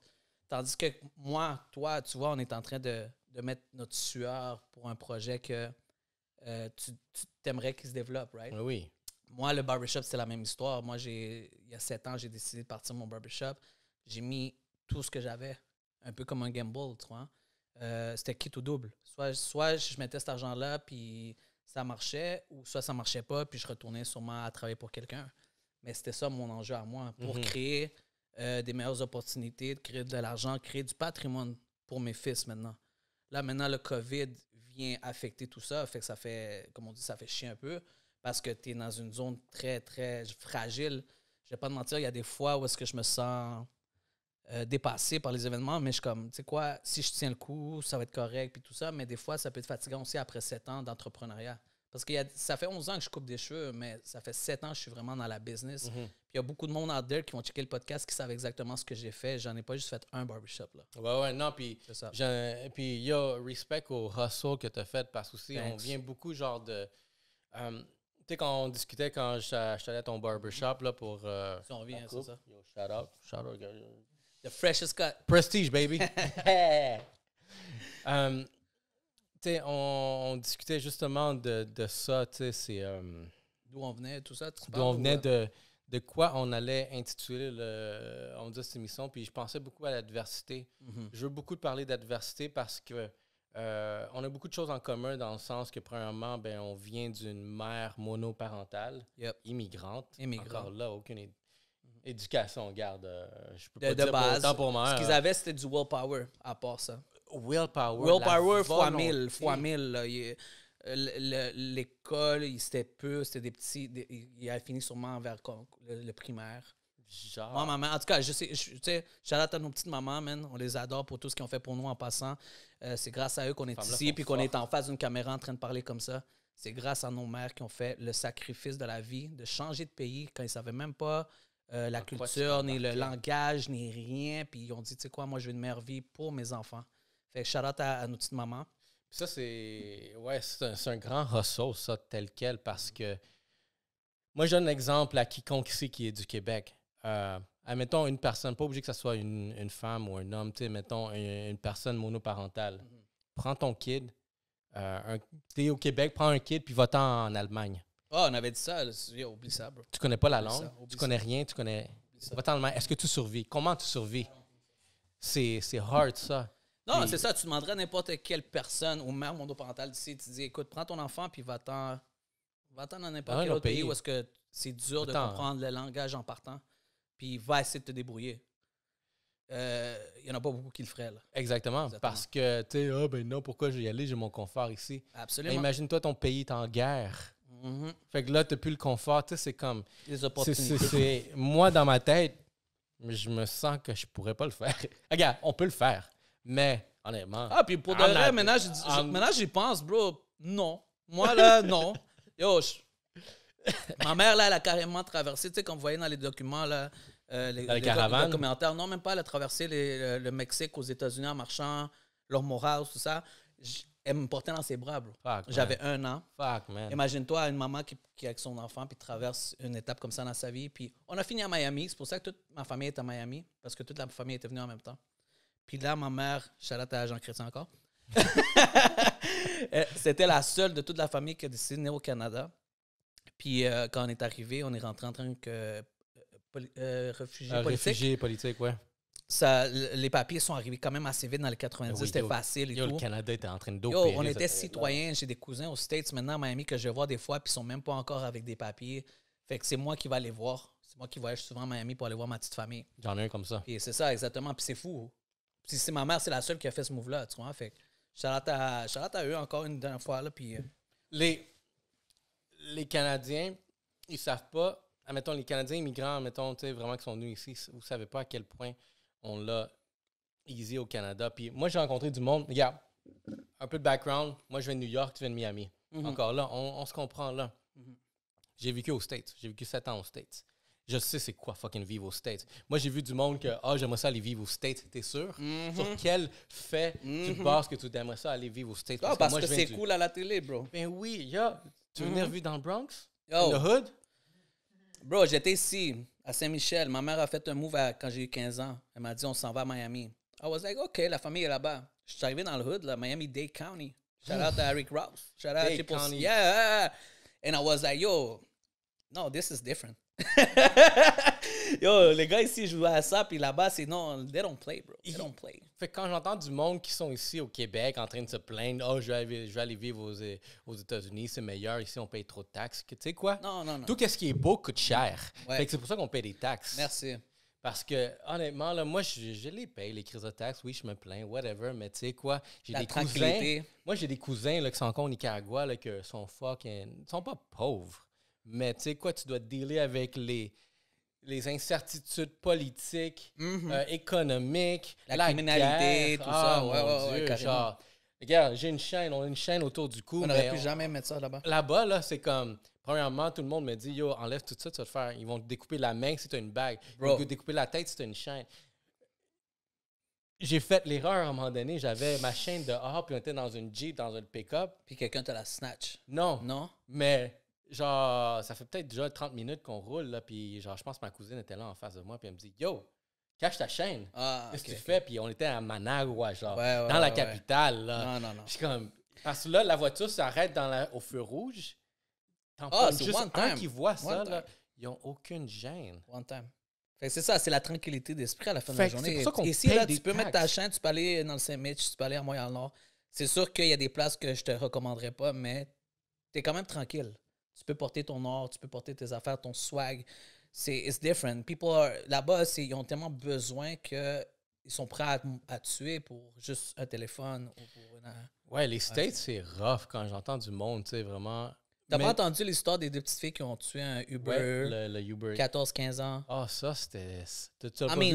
Tandis que moi, toi, tu vois, on est en train de mettre notre sueur pour un projet que tu t'aimerais qu'il se développe, right? Oui. Moi, le barbershop, c'est la même histoire. Moi, il y a 7 ans, j'ai décidé de partir mon barbershop. J'ai mis tout ce que j'avais, un peu comme un gamble, tu vois. C'était quitte ou double. Soit je mettais cet argent-là, puis ça marchait, ou soit ça marchait pas, puis je retournais sûrement à travailler pour quelqu'un. Mais c'était ça mon enjeu à moi, pour créer des meilleures opportunités, de créer de l'argent, créer du patrimoine pour mes fils maintenant. Là, maintenant, le COVID vient affecter tout ça, fait que ça fait, comme on dit, ça fait chier un peu, parce que tu es dans une zone très, très fragile. Je vais pas te mentir, il y a des fois où est-ce que je me sens dépassé par les événements, mais je suis comme, tu sais quoi, si je tiens le coup, ça va être correct, puis tout ça, mais des fois, ça peut être fatigant aussi après 7 ans d'entrepreneuriat. Parce que ça fait 11 ans que je coupe des cheveux, mais ça fait 7 ans que je suis vraiment dans la business. Puis il y a beaucoup de monde out there qui vont checker le podcast qui savent exactement ce que j'ai fait. J'en ai pas juste fait un barbershop, là. Ouais, non, puis il y a respect au hustle que tu as fait, parce que aussi, on vient beaucoup genre de... tu sais, quand on discutait, quand je allais à ton barbershop, là, pour... si on revient, c'est ça. Yo, shout out, The freshest cut. Prestige, baby. Tu sais, on discutait justement de ça, tu sais, c'est... d'où on venait, tout ça, d'où on venait, de quoi on allait intituler cette émission, puis je pensais beaucoup à l'adversité. Je veux beaucoup te parler d'adversité parce que on a beaucoup de choses en commun, dans le sens que, premièrement, ben, on vient d'une mère monoparentale, immigrante. Encore là, aucune éducation, garde. Je peux pas dire base, autant pour mère. Ce qu'ils avaient, c'était du willpower, à part ça. Willpower fois 1000. Là. L'école, c'était peu, c'était des petits... il a fini sûrement vers le primaire. Genre. Moi, maman, en tout cas, je sais, shout-out à nos petites mamans, man. On les adore pour tout ce qu'ils ont fait pour nous en passant. C'est grâce à eux qu'on est ici, puis qu'on est en face d'une caméra en train de parler comme ça. C'est grâce à nos mères qui ont fait le sacrifice de la vie, de changer de pays quand ils ne savaient même pas la culture, ni le langage, ni rien. Puis ils ont dit, tu sais quoi, moi, je veux une meilleure vie pour mes enfants. Fait que shout-out à nos petites mamans. Puis ça, c'est un grand hustle, ça, tel quel, parce que moi, je donne un exemple à quiconque ici qui est du Québec. Admettons une personne, pas obligé que ce soit une femme ou un homme, tu sais, mettons une personne monoparentale. Prends ton kid, t'es au Québec, prends un kid, puis va-t'en en Allemagne. Oh, on avait dit ça, oublie ça, bro. Tu connais pas la langue, tu connais rien, va-t'en en Allemagne. Est-ce que tu survis? Comment tu survis? C'est hard, ça. Non, c'est ça. Tu demanderais à n'importe quelle personne ou mère monoparentale d'ici, tu dis, écoute, prends ton enfant, puis va-t'en Va-t'en dans n'importe quel autre pays où est-ce que c'est dur de comprendre le langage en partant. Puis va essayer de te débrouiller. Il n'y en a pas beaucoup qui le feraient. Là. Exactement. Parce que, tu sais, ben non, pourquoi je vais y aller? J'ai mon confort ici. Absolument. Imagine-toi, ton pays est en guerre. Fait que là, tu n'as plus le confort. Tu sais, c'est comme... Les opportunités. Moi, dans ma tête, je me sens que je pourrais pas le faire. Regarde, on peut le faire. Mais, honnêtement... Ah, puis pour de vrai, maintenant, j'y pense, bro. Non. Moi, là, non. Yo, ma mère, là, elle a carrément traversé, tu sais, comme vous voyez dans les documents, là... les documentaires. Non, même pas. Elle a traversé le Mexique aux États-Unis en marchant, leur morale, tout ça. Elle me portait dans ses bras, bro. J'avais 1 an. Fuck, man. Imagine-toi une maman qui est avec son enfant puis traverse une étape comme ça dans sa vie. Puis on a fini à Miami. C'est pour ça que toute ma famille est à Miami, parce que toute la famille était venue en même temps. Puis là, ma mère, shout-out à Jean Chrétien encore, c'était la seule de toute la famille qui a décidé de venir au Canada. Puis quand on est arrivé, on est rentré en tant que... réfugié politique, ouais. Les papiers sont arrivés quand même assez vite dans les 90, c'était facile et tout. Le Canada était en train d'opérer. On était citoyens, j'ai des cousins aux States maintenant à Miami que je vois des fois, puis ils sont même pas encore avec des papiers. Fait que c'est moi qui vais aller voir. C'est moi qui voyage souvent à Miami pour aller voir ma petite famille. J'en ai un comme ça. Et c'est ça, exactement. Puis c'est fou. Puis c'est ma mère, c'est la seule qui a fait ce move-là, tu vois. Fait que shout-out à eux encore une dernière fois. Là, puis, les Canadiens, ils savent pas. Admettons, les Canadiens immigrants, admettons, tu sais, vraiment qui sont venus ici, vous savez pas à quel point on l'a easy au Canada. Puis moi, j'ai rencontré du monde. Regarde, un peu de background. Moi, je viens de New York, tu viens de Miami. Encore là, on se comprend là. J'ai vécu aux States. J'ai vécu 7 ans aux States. Je sais c'est quoi fucking vivre aux States. Moi, j'ai vu du monde que, j'aimerais ça aller vivre aux States. T'es sûr? Sur quel fait tu penses que tu aimerais ça aller vivre aux States? Parce que c'est cool à la télé, bro. Ben oui, tu veux venir vivre dans le Bronx? In the hood? Bro, j'étais ici, à Saint-Michel. Ma mère a fait un move quand j'ai eu 15 ans. Elle m'a dit, on s'en va à Miami. I was like, OK, la famille est là-bas. Je suis arrivé dans le hood, là, Miami-Dade County. Shout out à Eric Rouse. Shout out à Triple C. Yeah. And I was like, yo, no, this is different. Yo, les gars ici jouent à ça, puis là-bas, c'est non, they don't play, bro. They don't play. Fait que quand j'entends du monde qui sont ici au Québec en train de se plaindre, je vais aller vivre aux États-Unis, c'est meilleur, ici on paye trop de taxes. Tu sais quoi? Non. Tout ce qui est beau coûte cher. Ouais. Fait que c'est pour ça qu'on paye des taxes. Merci. Parce que, honnêtement, là, moi, je les paye, les crises de taxes. Oui, je me plains, whatever, mais tu sais quoi? J'ai des cousins. Moi, j'ai des cousins là, qui sont encore au Nicaragua, là, qui sont fucking. Ils sont pas pauvres. Mais tu sais quoi? Tu dois dealer avec les incertitudes politiques, économiques, la criminalité, guerre. tout ça. Ouais, genre, regarde, on a une chaîne autour du cou. On n'aurait plus jamais mettre ça là-bas. Là-bas, là, c'est comme, premièrement, tout le monde me dit, yo, enlève tout ça, tu vas te faire. Ils vont te découper la main si tu as une bague. Ils vont te découper la tête si tu as une chaîne. J'ai fait l'erreur à un moment donné. J'avais ma chaîne dehors, puis on était dans une Jeep, dans un pick-up. Puis quelqu'un te la snatch. Non. Mais... genre, ça fait peut-être déjà 30 minutes qu'on roule, là, puis genre, je pense que ma cousine était là en face de moi, puis elle me dit, yo, cache ta chaîne. Qu'est-ce que tu fais? Puis on était à Managua, genre, dans la capitale, là. Non. Je suis comme, parce que là, la voiture s'arrête au feu rouge. C'est juste un qui voit ça, là. Ils n'ont aucune gêne. One time. Fait que c'est ça, c'est la tranquillité d'esprit à la fin de la journée. C'est pour ça qu'on ici, là, tu peux mettre ta chaîne, tu peux aller dans le Saint-Mitch, tu peux aller à Montréal-Nord. C'est sûr qu'il y a des places que je te recommanderais pas, mais tu es quand même tranquille. Tu peux porter ton or, tu peux porter tes affaires, ton swag. It's different. Là-bas, ils ont tellement besoin qu'ils sont prêts à tuer pour juste un téléphone. Ou pour les States, c'est rough quand j'entends du monde, tu sais, vraiment. T'as pas entendu l'histoire des 2 petites filles qui ont tué un Uber, le Uber 14-15 ans? Ça, c'était...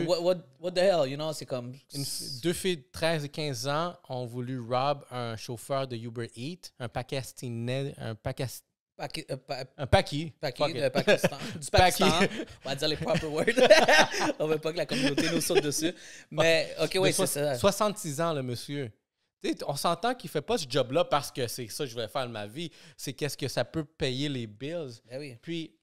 what the hell, you know, c'est comme... 2 filles de 13 et 15 ans ont voulu rob un chauffeur de Uber Eats, un Pakistanais, un Pakistan, du Pakistan. On va dire les proper words. On veut pas que la communauté nous saute dessus. Mais, OK, oui, c'est ça. 66 ans, le monsieur. T'sais, on s'entend qu'il fait pas ce job-là parce que c'est ça que je vais faire de ma vie. C'est qu'est-ce que ça peut payer les bills. Ben oui. Puis,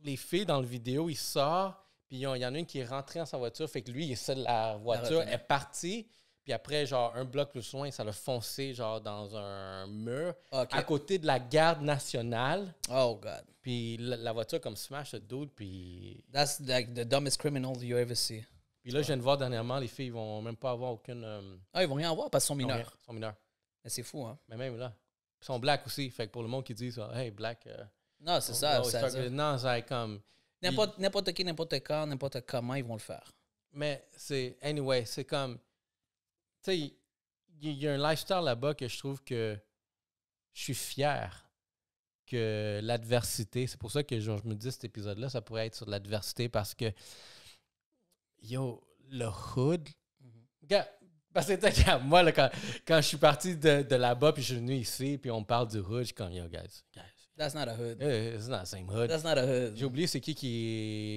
les filles dans le vidéo, ils sortent, puis il y en a une qui est rentrée dans sa voiture, fait que lui, il est seul, la voiture est partie. Puis après, genre, un bloc plus loin, ça l'a foncé, genre, dans un mur, à côté de la garde nationale. Oh, God. Puis la voiture, comme smash le dude, puis... That's like the dumbest criminal you ever see. Puis là, je viens de voir dernièrement, les filles, ils vont même pas avoir aucune... ils vont rien avoir parce qu'ils sont mineurs. Ils sont mineurs. Mais c'est fou, hein? Mais même là. Ils sont black aussi. Fait que pour le monde qui dit ça, hey, black. Non, c'est ça. Non, c'est comme. N'importe qui, n'importe quand, n'importe comment, ils vont le faire. Mais c'est. Anyway, c'est comme. Tu sais, il y a un lifestyle là-bas que je trouve que je suis fier que l'adversité. C'est pour ça que je me dis cet épisode-là, ça pourrait être sur l'adversité parce que. Yo, le hood. Parce que moi, là, quand je suis parti de là-bas, puis je suis venu ici, puis on parle du hood, je suis comme, yo, guys. That's not a hood. It's not the same hood. That's not a hood. J'ai oublié c'est qui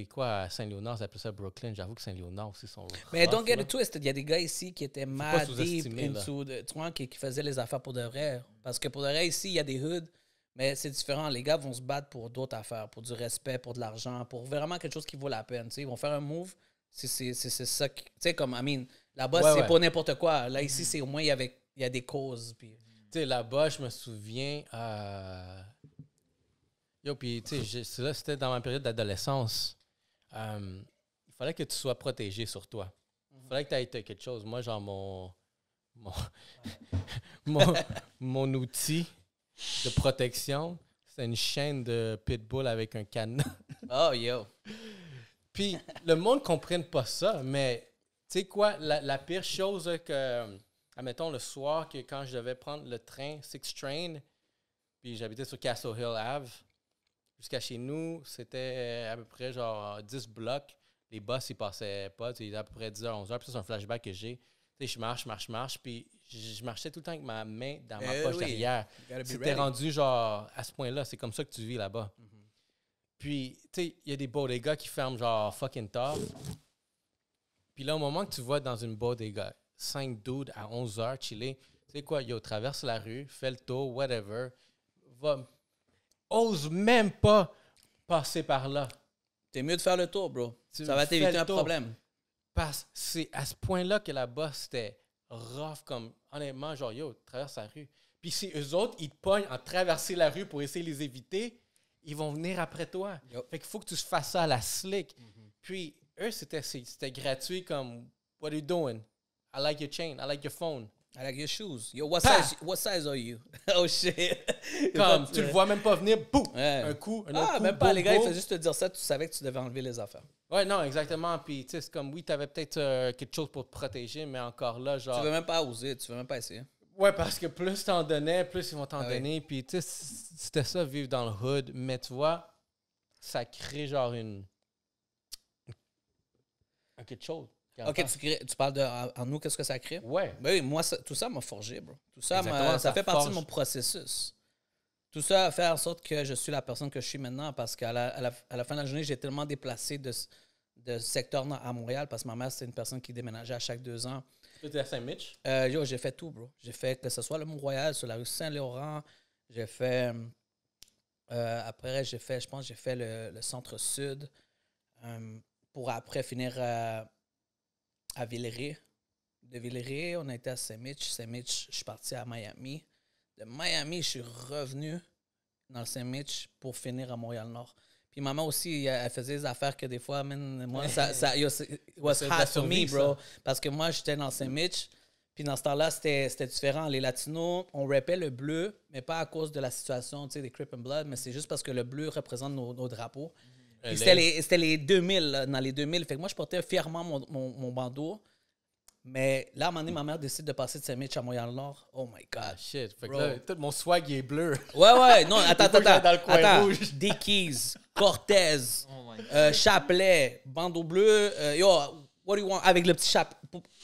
est, quoi, à Saint-Léonard, ça appelle ça Brooklyn. J'avoue que Saint-Léonard aussi sont. Mais don't get it twisted. Il y a des gars ici qui étaient mad deep into, tu vois, qui faisaient les affaires pour de vrai. Parce que pour de vrai, ici, il y a des hoods, mais c'est différent. Les gars vont se battre pour d'autres affaires, pour du respect, pour de l'argent, pour vraiment quelque chose qui vaut la peine. Ils vont faire un move. C'est ça. Tu sais, comme, là-bas, c'est pas n'importe quoi. Là, ici, c'est au moins, il y a des causes. Puis... Tu sais, là-bas, je me souviens. Yo, puis, tu sais, c'était dans ma période d'adolescence. Il fallait que tu sois protégé sur toi. Il fallait que tu aies quelque chose. Moi, genre, mon outil de protection, c'était une chaîne de pitbull avec un cadenas. Oh, yo! Puis, le monde ne comprenne pas ça, mais tu sais quoi, la pire chose que, admettons, le soir, que quand je devais prendre le train, 6 Train, puis j'habitais sur Castle Hill Ave, jusqu'à chez nous, c'était à peu près genre 10 blocs. Les bus, ils passaient pas, il était à peu près 10h, 11h, puis ça, c'est un flashback que j'ai. Tu sais, je marche, puis je marchais tout le temps avec ma main dans ma poche derrière. C'était rendu genre à ce point-là, c'est comme ça que tu vis là-bas. Puis, tu sais, il y a des bodegas qui ferment genre fucking tard. Puis là, au moment que tu vois dans une bodega 5 dudes à 11h chiller, tu sais quoi, yo, traverse la rue, fais le tour, whatever, ose même pas passer par là. T'es mieux de faire le tour, bro. Ça va t'éviter un problème. Parce que c'est à ce point-là que là-bas, c'était rough comme, honnêtement, genre, yo, traverse la rue. Puis si eux autres, ils te pognent en traverser la rue pour essayer de les éviter, ils vont venir après toi. Yep. Fait qu'il faut que tu fasses ça à la slick. Puis, eux, c'était gratuit comme, what are you doing? I like your chain. I like your phone. I like your shoes. Yo, what size are you? Oh, shit. Comme, tu le vois même pas venir, boum! Ouais. Un coup, un autre coup, même pas, les gars, ils faisaient juste te dire ça, tu savais que tu devais enlever les affaires. Ouais, non, exactement. Puis, tu sais, c'est comme, oui, t'avais peut-être quelque chose pour te protéger, mais encore là, genre... Tu veux même pas oser, tu veux même pas essayer. Ouais, parce que plus t'en donnais, plus ils vont t'en donner. Puis, tu sais, c'était ça, vivre dans le hood. Mais tu vois, ça crée genre quelque chose. OK, tu parles en nous, qu'est-ce que ça crée? Ouais. Ben oui, moi, tout ça m'a forgé, bro. Tout ça, ça fait partie de mon processus. Tout ça a fait en sorte que je suis la personne que je suis maintenant parce qu'à la fin de la journée, j'ai tellement déplacé de secteur à Montréal parce que ma mère, c'était une personne qui déménageait à chaque 2 ans. Tu étais à Saint-Mich? Yo, j'ai fait tout, bro. J'ai fait que ce soit le Mont-Royal, sur la rue Saint-Laurent. J'ai fait... après, j'ai fait le centre-sud pour après finir à Villeray. De Villeray, on a été à Saint-Mich. Saint-Mich, je suis parti à Miami. De Miami, je suis revenu dans le Saint-Mich pour finir à Montréal-Nord. Puis maman aussi, elle faisait des affaires que des fois, moi, it was hard for me, bro. Parce que moi, j'étais dans le Saint-Mich. Puis dans ce temps-là, c'était différent. Les Latinos, on rappait le bleu, mais pas à cause de la situation, tu sais, des Crip and Blood, mais c'est juste parce que le bleu représente nos drapeaux. C'était les 2000, là, dans les 2000. Fait que moi, je portais fièrement mon bandeau. Mais là, à un moment donné, ma mère décide de passer de Saint-Mich à Montréal-Nord. Oh my God. Ah, shit. Fait que là, tout mon swag, il est bleu. Ouais. Non, attends. Dans le coin rouge. Dickies, Cortez, chapelet, bandeau bleu. Yo, what do you want? Avec le petit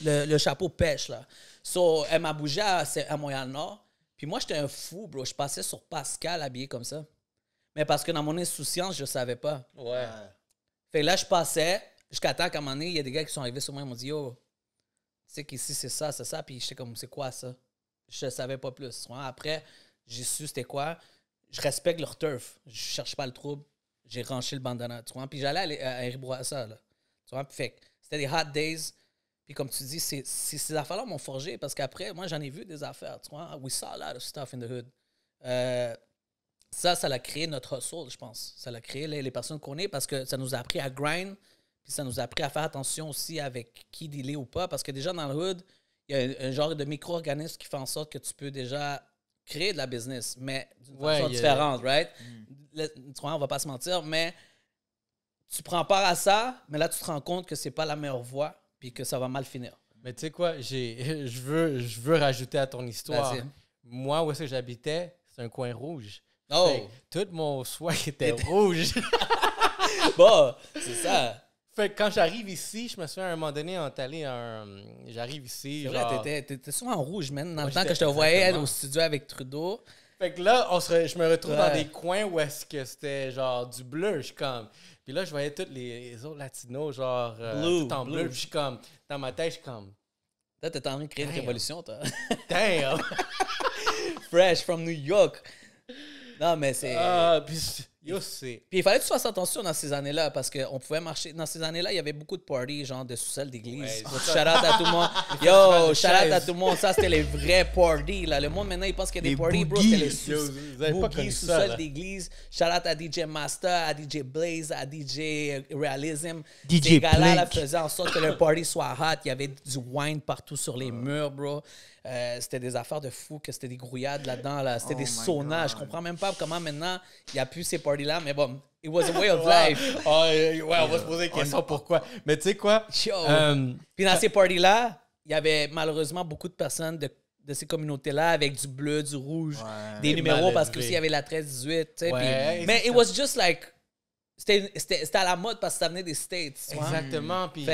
le chapeau pêche, là. So, elle m'a bougé à Montréal-Nord. Puis moi, j'étais un fou, bro. Je passais sur Pascal habillé comme ça. Mais parce que dans mon insouciance, je savais pas. Ouais. Fait que là, je passais jusqu'à temps qu'à un moment donné, il y a des gars qui sont arrivés sur moi et m'ont dit, yo, tu sais qu'ici, c'est ça. Puis j'étais comme, c'est quoi ça? Je savais pas plus. Après, j'ai su c'était quoi. Je respecte leur turf. Je cherche pas le trouble. J'ai ranché le bandana. Tu vois? Puis j'allais à Hériboisa, là. Tu vois? Puis fait c'était des hot days. Puis comme tu dis, ces affaires-là m'ont forgé parce qu'après, moi, j'en ai vu des affaires. Tu vois? We saw a lot of stuff in the hood. Ça l'a créé notre hustle, je pense. Ça l'a créé les personnes qu'on est parce que ça nous a appris à grind. Puis ça nous a appris à faire attention aussi avec qui dealer ou pas. Parce que déjà, dans le hood, il y a un genre de micro-organisme qui fait en sorte que tu peux déjà créer de la business, mais d'une façon différente, right? Tu vois, on va pas se mentir, mais tu prends part à ça, mais là, tu te rends compte que c'est pas la meilleure voie puis que ça va mal finir. Mais tu sais quoi, je veux rajouter à ton histoire. Moi, où est-ce que j'habitais, c'est un coin rouge. Oh! Tout mon swag était rouge. Bon, c'est ça. Fait que quand j'arrive ici, je me souviens à un moment donné, j'arrive ici. Genre... T'étais souvent en rouge, man. Dans le temps que je te voyais au studio avec Trudeau. Fait que là, je me retrouve dans des coins où est-ce que c'était genre du bleu. Je suis comme. Puis là, je voyais tous les autres latinos, genre tout en bleu. Puis je suis comme. Dans ma tête, je suis comme. Là, t'es en train de créer une révolution, toi. Damn! Fresh from New York. Non, mais c'est. Puis il fallait que tu fasses attention dans ces années-là parce qu'on pouvait marcher. Dans ces années-là, il y avait beaucoup de parties, genre de sous-sol d'église. Shout-out à tout le monde. Yo, shout-out à tout le monde. Ça, c'était les vrais parties. Là. Le monde, maintenant, il pense qu'il y a des parties, bro. C'était les boogies, sous-sol d'église. Shout-out à DJ Master, à DJ Blaze, à DJ Realism. DJ Ces gars-là là, faisaient en sorte que le party soit hot. Il y avait du wine partout sur les murs, bro. C'était des affaires de fou, que c'était des grouillades là-dedans. Là. C'était des saunas. Je comprends même pas comment maintenant il n'y a plus ces parties-là, mais bon, it was a way of life. Ouais, on va se poser des questions pourquoi. Mais tu sais quoi? Puis dans ces parties-là, il y avait malheureusement beaucoup de personnes de ces communautés-là avec du bleu, du rouge, des numéros parce qu'il y avait la 13-18. Mais it was just like. C'était à la mode parce que ça venait des States. Exactement. Puis.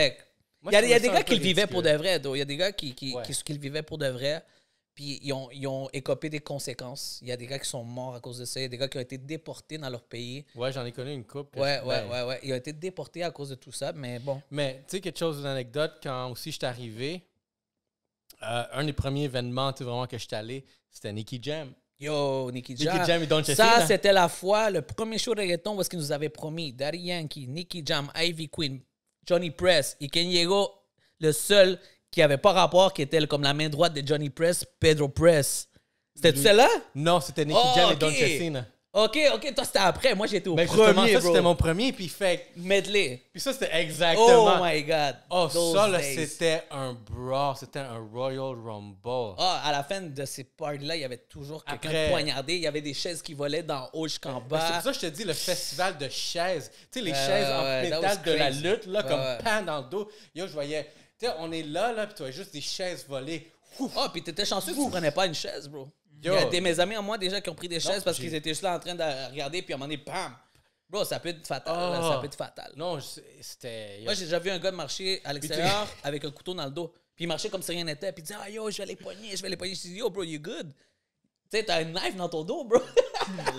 Il y a des gars qui le vivaient pour de vrai, il y a des gars qui le vivaient pour de vrai, puis ils ont écopé des conséquences. Il y a des gars qui sont morts à cause de ça. Il y a des gars qui ont été déportés dans leur pays. Ouais, j'en ai connu une couple. Ouais. Ils ont été déportés à cause de tout ça, mais bon. Mais tu sais, quelque chose d'anecdote, quand aussi je suis arrivé, un des premiers événements vraiment que je suis allé, c'était Nicky Jam. Yo, Nicky Jam. Et Don Chessy, ça, c'était la fois, le premier show de reggaeton où est-ce qu'ils nous avaient promis Daddy Yankee, Nicky Jam, Ivy Queen, Johnny Press et Ken Diego, le seul qui n'avait pas rapport, qui était comme la main droite de Johnny Press, Pedro Press. C'était celle-là? Non, c'était Nicky Jam et Don Chessy. OK, toi, c'était après. Moi, j'étais au premier, ça, bro. c'était mon premier, puis fait... Medley. Puis ça, c'était exactement... Oh, my God. Oh, ça, là, c'était un brawl. C'était un Royal Rumble. À la fin de ces parties-là, il y avait toujours quelqu'un poignardé. Il y avait des chaises qui volaient d'en haut jusqu'en bas. C'est pour ça que je te dis, le festival de chaises. Tu sais, les chaises en métal de la lutte, là, comme pan dans le dos. Yo, je voyais... Tu sais, on est là, puis tu vois juste des chaises voler. Puis t'étais chanceux que tu prenais pas une chaise, bro. Il y a de mes amis en moi déjà qui ont pris des chaises parce qu'ils étaient juste là en train de regarder, puis à un moment donné, bam! Bro, ça peut être fatal. Ça peut être fatal. Non, c'était... Moi, j'ai déjà vu un gars marcher à l'extérieur avec un couteau dans le dos. Puis il marchait comme si rien n'était. Puis il disait, yo, je vais les poigner. Je dis, yo, bro, you good? Tu sais, t'as une knife dans ton dos, bro.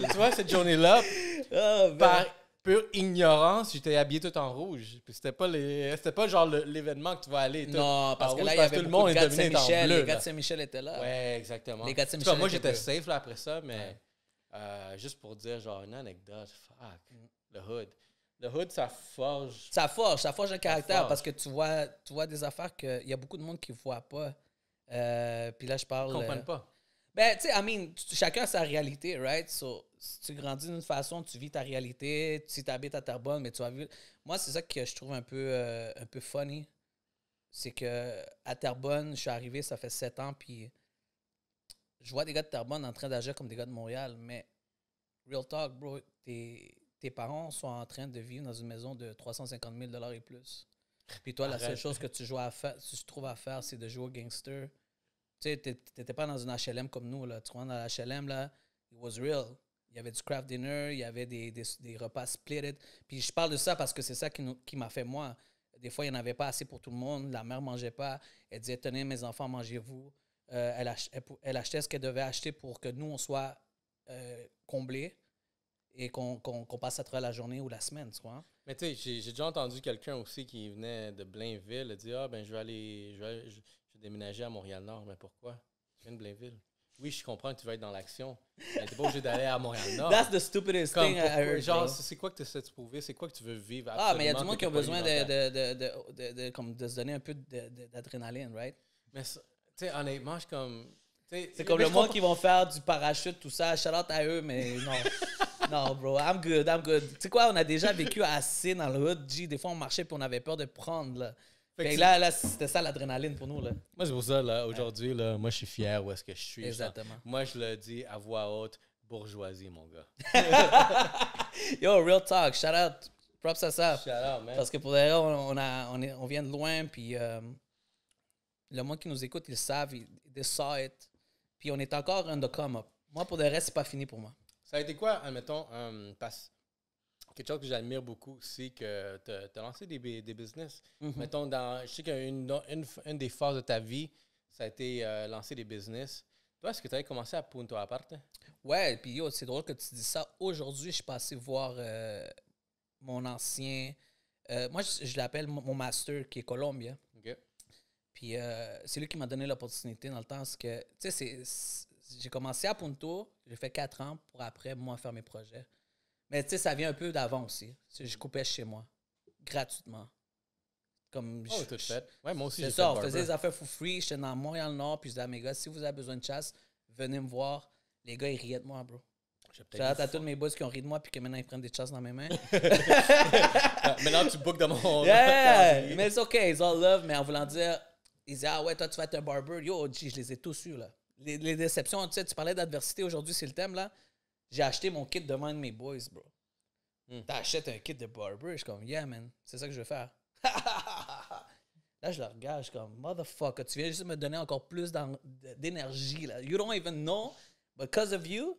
Tu vois, cette journée-là, par pure ignorance, j'étais habillé tout en rouge. Puis c'était pas genre l'événement que tu vas aller. Non, parce que là, il y avait tout le monde gars de Saint-Michel. Les gars de Saint-Michel étaient là. Ouais, exactement. Les gars de Saint-Michel. Moi, j'étais safe là, après ça, mais juste pour dire, genre, une anecdote. Fuck. Le hood. Le hood, ça forge. Ça forge un caractère parce que tu vois des affaires qu'il y a beaucoup de monde qui ne voit pas. Puis là, je parle. Ils ne comprennent pas. Ben, tu sais, chacun a sa réalité, right? So, si tu grandis d'une façon, tu vis ta réalité. Si tu habites à Terrebonne, mais tu as vu. Moi, c'est ça que je trouve un peu funny. C'est que à Terrebonne, je suis arrivé, ça fait 7 ans, puis je vois des gars de Terrebonne en train d'agir comme des gars de Montréal, mais real talk, bro, tes parents sont en train de vivre dans une maison de 350 000 et plus. Puis toi, la seule chose que tu trouves à faire, c'est de jouer au gangster. Tu sais, t'étais pas dans une HLM comme nous, là. Tu vois, dans la HLM, là, it was real. Il y avait du craft dinner, il y avait des repas splitted. Puis je parle de ça parce que c'est ça qui m'a fait moi. Des fois, il n'y en avait pas assez pour tout le monde. La mère ne mangeait pas. Elle disait, tenez, mes enfants, mangez-vous. Elle achetait ce qu'elle devait acheter pour que nous, on soit comblés et qu'on passe à travers la journée ou la semaine, tu vois. Mais tu sais, j'ai déjà entendu quelqu'un aussi qui venait de Blainville dire, je vais déménager à Montréal-Nord. Mais pourquoi? Je viens de Blainville. Oui, je comprends que tu vas être dans l'action, mais tu n'es pas obligé d'aller à Montréal-Nord. That's the stupidest thing I heard. Genre, c'est quoi que tu essaies de prouver? C'est quoi que tu veux vivre? Mais il y a du monde qui a besoin de se donner un peu d'adrénaline, right? Mais tu sais, honnêtement, je suis comme... C'est comme le monde qui vont faire du parachute, tout ça. Shout out à eux, mais non. Non, bro, I'm good. Tu sais quoi, on a déjà vécu assez dans le hood, G. Des fois, on marchait puis on avait peur de prendre, là. Fait que là, c'était ça l'adrénaline pour nous. Là. Moi, c'est pour ça, là, aujourd'hui, là, moi, je suis fier où est-ce que je suis. Exactement. Moi, je le dis à voix haute, bourgeoisie, mon gars. Yo, real talk, shout out, props à ça. Shout out, man. Parce que pour d'ailleurs, on vient de loin, puis le monde qui nous écoute, ils savent, they saw it, puis on est encore on the come up. Moi, pour de reste, c'est pas fini pour moi. Ça a été quoi, admettons, quelque chose que j'admire beaucoup aussi, que tu as lancé des business. Mettons, je sais qu'une des phases de ta vie, ça a été lancer des business. Toi, est-ce que tu avais commencé à Punto Aparte? Ouais, puis yo, c'est drôle que tu dis ça. Aujourd'hui, je suis passé voir mon ancien... moi, je l'appelle mon master, qui est Colombia. OK. Puis c'est lui qui m'a donné l'opportunité dans le temps. Parce que, tu sais, j'ai commencé à Punto, j'ai fait 4 ans pour après, moi, faire mes projets. Mais tu sais, ça vient un peu d'avant aussi. Je coupais chez moi, gratuitement. Comme tout fait. Ouais, moi aussi, c'est ça, on faisait des affaires for free. J'étais dans Montréal-Nord, puis je disais à mes gars, si vous avez besoin de chasse, venez me voir. Les gars, ils riaient de moi, bro. J'ai hâte à tous mes boys qui ont ri de moi, puis que maintenant, ils prennent des chasses dans mes mains. Maintenant, tu bookes dans mon... Yeah! Mais c'est OK, it's all love. Mais en voulant dire, ils disaient, ah ouais, toi, tu vas être un barber. Yo, je les ai tous eus, là. Les déceptions, tu sais, tu parlais d'adversité aujourd'hui, c'est le thème, là. J'ai acheté mon kit devant un de mes boys, bro. T'achètes un kit de barber? Je suis comme, yeah, man, c'est ça que je veux faire. Là, je le regarde, je suis comme, motherfucker, tu viens juste me donner encore plus d'énergie, là. You don't even know, but because of you,